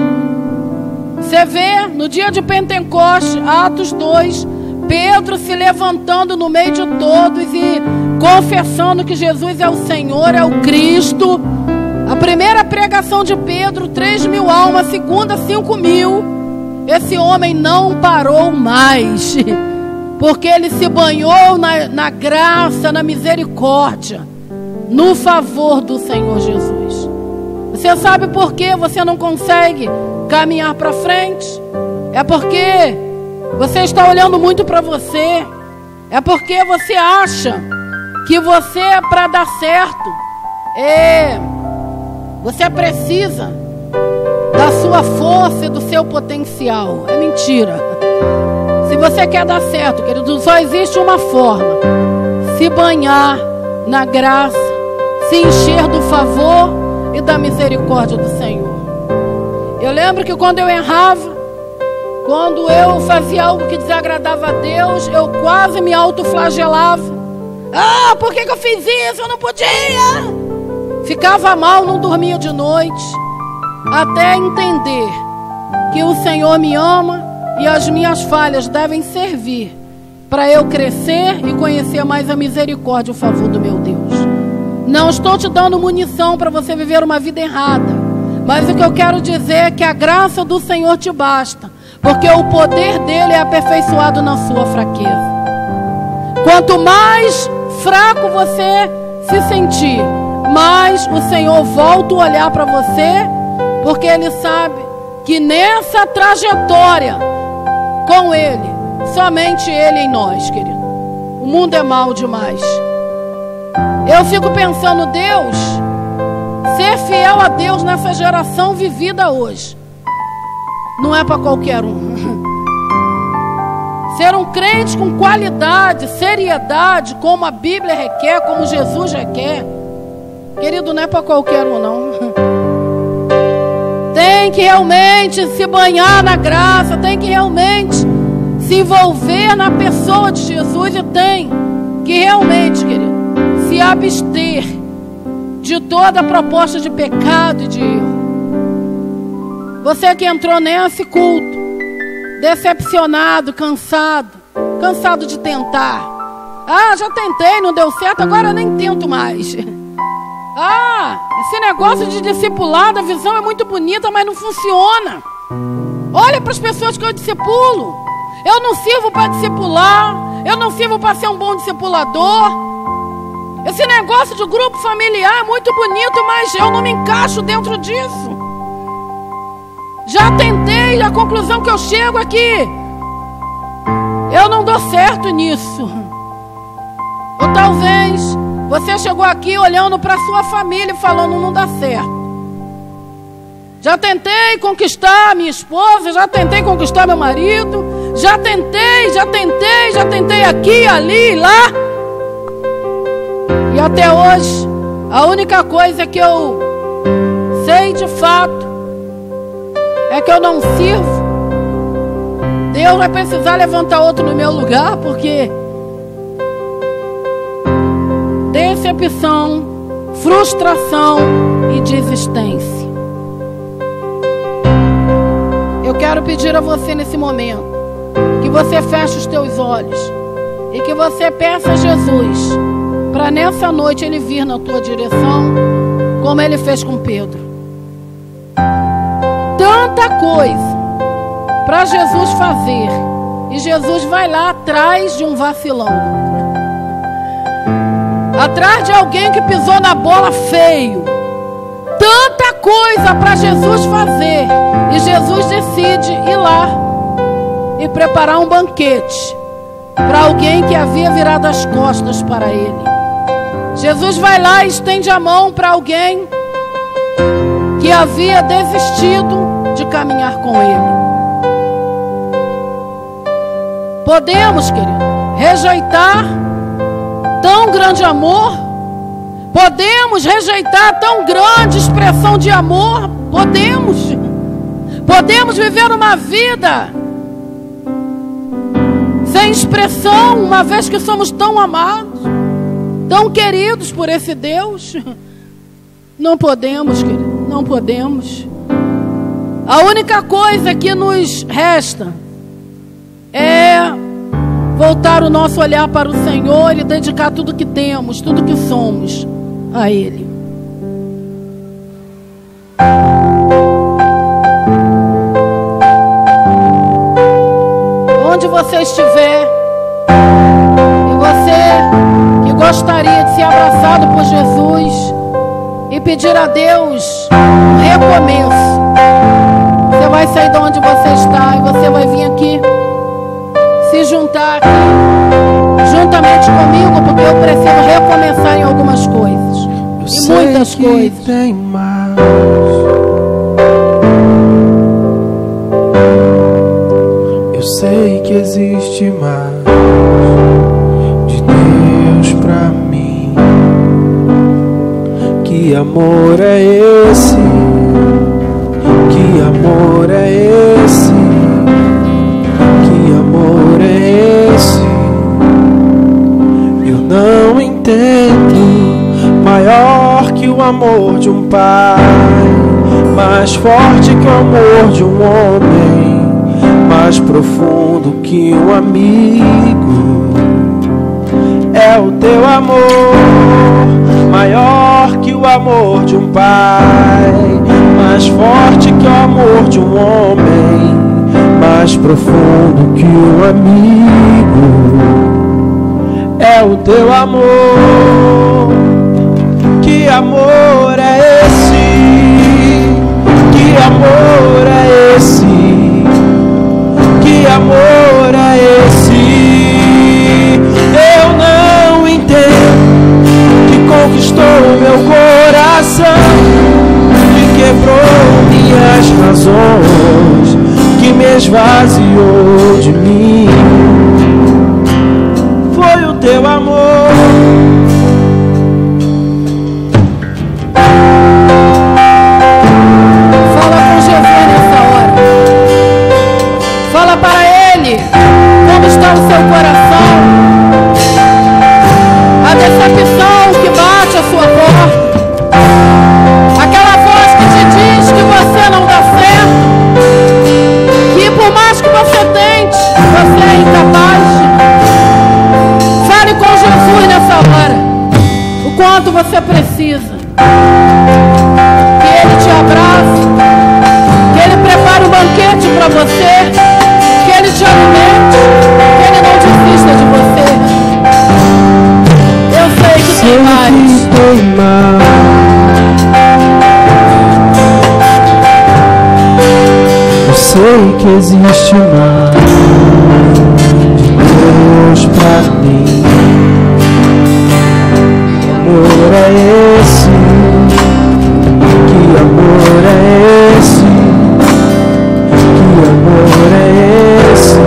Você vê no dia de Pentecostes, Atos 2, Pedro se levantando no meio de todos e confessando que Jesus é o Senhor, é o Cristo. A primeira pregação de Pedro, 3.000 almas, a segunda, 5.000. Esse homem não parou mais, porque ele se banhou na graça, na misericórdia, no favor do Senhor Jesus. Você sabe por que você não consegue caminhar para frente? É porque você está olhando muito para você. É porque você acha que você, para dar certo, você precisa da sua força e do seu potencial. É mentira. Se você quer dar certo, querido, só existe uma forma: se banhar na graça, se encher do favor e da misericórdia do Senhor. Eu lembro que quando eu errava, quando eu fazia algo que desagradava a Deus, eu quase me autoflagelava. Ah, por que eu fiz isso? Eu não podia. Ficava mal, não dormia de noite, até entender que o Senhor me ama e as minhas falhas devem servir para eu crescer e conhecer mais a misericórdia e o favor do meu Deus. Não estou te dando munição para você viver uma vida errada, mas o que eu quero dizer é que a graça do Senhor te basta, porque o poder dele é aperfeiçoado na sua fraqueza. Quanto mais fraco você se sentir, mais o Senhor volta a olhar para você, porque ele sabe que nessa trajetória com ele, somente ele em nós, querido. O mundo é mau demais. Eu fico pensando, Deus, ser fiel a Deus nessa geração vivida hoje não é para qualquer um. Ser um crente com qualidade, seriedade, como a Bíblia requer, como Jesus requer, querido, não é para qualquer um, não. Tem que realmente se banhar na graça, tem que realmente se envolver na pessoa de Jesus e tem que realmente, querido, se abster de toda proposta de pecado e de erro. Você que entrou nesse culto decepcionado, cansado de tentar. Ah, já tentei, não deu certo, agora eu nem tento mais. Ah, esse negócio de discipulado, a visão é muito bonita, mas não funciona. Olha para as pessoas que eu discipulo. Eu não sirvo para discipular, eu não sirvo para ser um bom discipulador. Esse negócio de grupo familiar é muito bonito, mas eu não me encaixo dentro disso. Já tentei, a conclusão que eu chego é que eu não dou certo nisso. Ou talvez Você chegou aqui olhando para sua família e falando: não dá certo. Já tentei conquistar minha esposa, já tentei conquistar meu marido, já tentei aqui, ali, lá. E até hoje, a única coisa que eu sei de fato é que eu não sirvo. Deus vai precisar levantar outro no meu lugar, porque decepção, frustração e desistência. Eu quero pedir a você nesse momento que você feche os teus olhos e que você peça a Jesus para nessa noite Ele vir na tua direção, como Ele fez com Pedro. Tanta coisa para Jesus fazer, e Jesus vai lá atrás de um vacilão, atrás de alguém que pisou na bola feio. Tanta coisa para Jesus fazer, e Jesus decide ir lá e preparar um banquete para alguém que havia virado as costas para Ele. Jesus vai lá e estende a mão para alguém que havia desistido de caminhar com Ele. Podemos, querido, rejeitar tão grande amor? Podemos rejeitar tão grande expressão de amor? Podemos viver uma vida sem expressão, uma vez que somos tão amados, tão queridos por esse Deus? Não podemos, querido, não podemos. A única coisa que nos resta é voltar o nosso olhar para o Senhor e dedicar tudo que temos, tudo que somos a Ele. Onde você estiver, e você que gostaria de ser abraçado por Jesus e pedir a Deus um recomeço, você vai sair de onde você está e você vai vir aqui se juntar aqui juntamente comigo, porque eu preciso recomeçar em algumas coisas, em muitas coisas. Tem mais. Eu sei que existe mais de Deus pra mim. Que amor é esse? Que amor é esse? Que amor é esse? Eu não entendo. Maior que o amor de um pai, mais forte que o amor de um homem, mais profundo que um amigo. É o teu amor, maior que o amor de um pai, mais forte que o amor de um homem, mais profundo que um amigo. É o teu amor. Que amor é esse? Que amor é esse? Que amor é esse? Eu não entendo. Que conquistou meu coração, que quebrou minhas razões, que me esvaziou de mim. Foi o teu amor. Fala com Jesus nessa hora. Fala para Ele como está o seu coração, a decepção que bate a sua porta, aquela voz que te diz que você não dá certo, que por mais que você tente, você é incapaz. Fale com Jesus nessa hora o quanto você precisa que Ele te abrace, que Ele prepare um banquete para você, que Ele te alimente, que Ele não desista de você. Eu sei que tem mais. Eu sei que existe mais de Deus pra mim. amor é esse? Que amor é esse? Que amor é esse?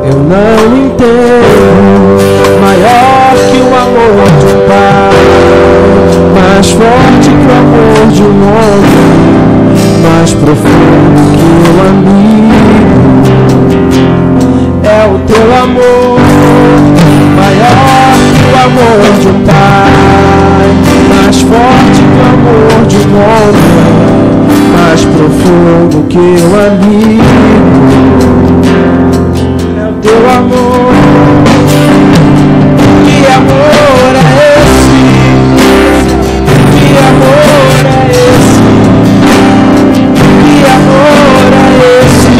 Eu não entendo. Maior que o amor de um pai, mais forte que o amor de um homem, mais profundo que um amigo. É o teu amor, maior que o amor de um pai, mais forte que o amor de um homem, mais profundo que um amigo. É o teu amor. Que amor é esse? Que amor é esse? Que amor é esse?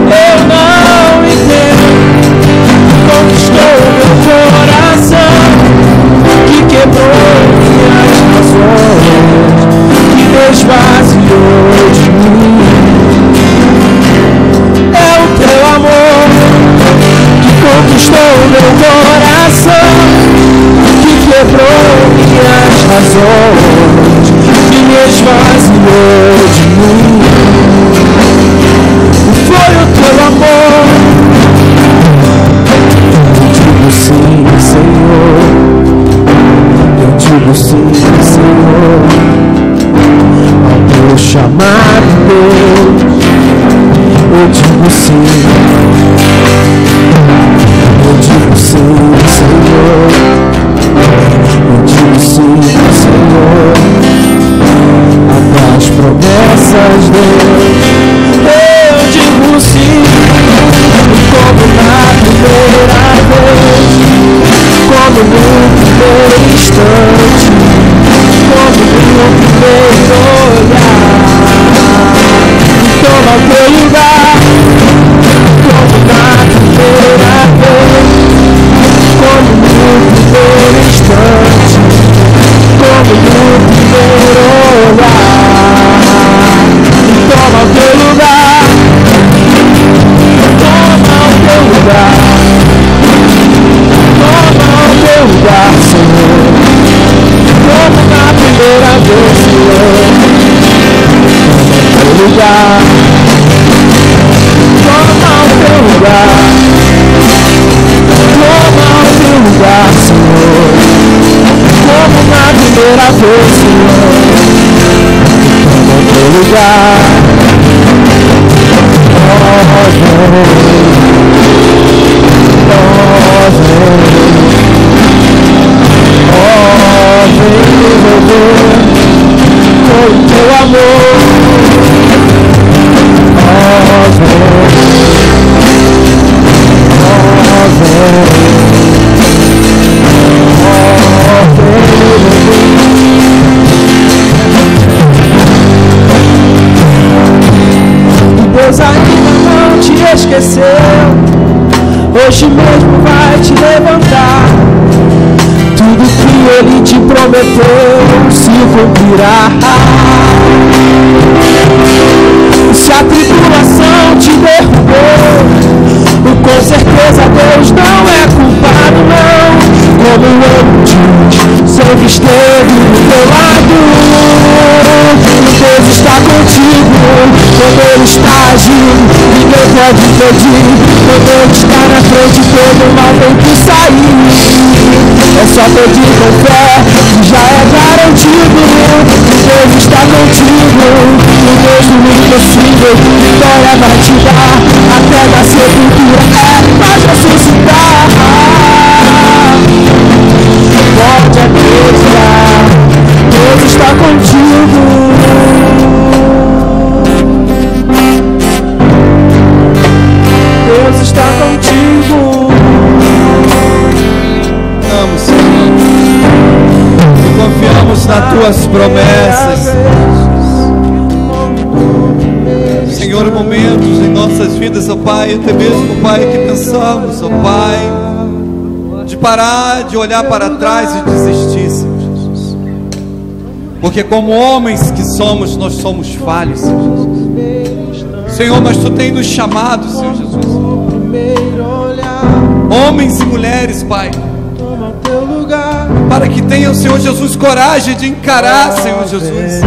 Eu não entendo. Conquistou meu coração, que quebrou minhas razões, que desvaziou de mim. É o teu amor que conquistou meu coração, que quebrou minhas razões, que me esvaziou de mim. Foi o teu amor. Eu digo sim, Senhor. Eu digo sim, Senhor. Ao teu chamado, Deus, eu digo sim. Eu digo sim, Senhor. Eu digo sim, Senhor. As promessas, Deus, eu digo sim. Como na primeira vez, como no primeiro instante, como no primeiro olhar. Toma o teu lugar. Como na primeira vez, como no primeiro instante, como no primeiro olhar. Toma o teu lugar. Toma o teu lugar. Toma o teu lugar, Senhor. Como na primeira vez, Senhor. Toma o teu lugar. Toma o teu lugar. Toma o teu lugar, Senhor. Como na primeira vez, Senhor. Toma o teu lugar. Oh, vem. Oh, vem. Oh, vem me envolver com o teu amor. Oh, vem. Oh, vem. Oh, vem. Deus ainda não te esqueceu. Hoje mesmo vai te levantar. Tudo que Ele te prometeu se cumprirá. Se a tribulação te derrubou, com certeza Deus não é culpado, não. Como antes, sempre esteve do teu lado. Deus está contigo quando Ele está agindo. Ninguém pode impedir. Quando Ele está na frente, todo mal tem que sair. É só pedir com fé, que já é garantido. Deus está contigo, no mesmo impossível, vitória vai te dar. Até da sepultura Ele vai ressuscitar. Pode acreditar, Deus está contigo. Deus está contigo. Vamos, Senhor, e confiamos nas tuas promessas. Senhor, momentos em nossas vidas, ó Pai, até mesmo, Pai, que pensamos, ó Pai, de parar, de olhar para trás e desistir, Senhor Jesus. Porque como homens que somos, nós somos falhos, Senhor Jesus. Senhor, mas Tu tens nos chamado, Senhor Jesus. Homens e mulheres, Pai, ao teu lugar. Para que tenham, Senhor Jesus, coragem de encarar, Senhor Jesus,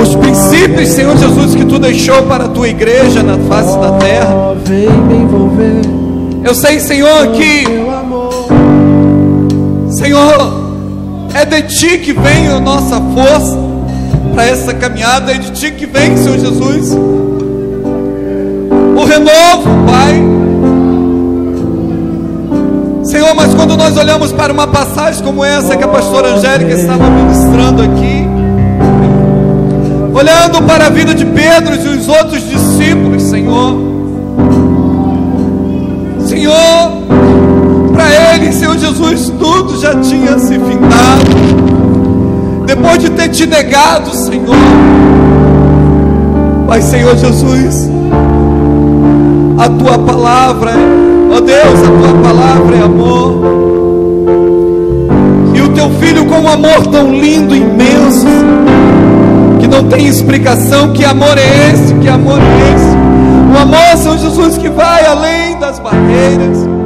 os princípios, Senhor Jesus, que Tu deixou para a Tua igreja na face da terra. Vem me envolver. Eu sei, Senhor, que, Teu amor. Senhor, é de Ti que vem a nossa força para essa caminhada, é de Ti que vem, Senhor Jesus, o renovo, Pai. Senhor, mas quando nós olhamos para uma passagem como essa que a pastora Angélica estava ministrando aqui, olhando para a vida de Pedro e os outros discípulos, Senhor, para eles, Senhor Jesus, tudo já tinha se findado. Depois de ter Te negado, Senhor, mas, Senhor Jesus, a Tua palavra, ó Deus, a Tua palavra é amor. E o Teu Filho com um amor tão lindo, imenso, que não tem explicação. Que amor é esse? Que amor é esse? Um amor, Senhor Jesus, que vai além das barreiras.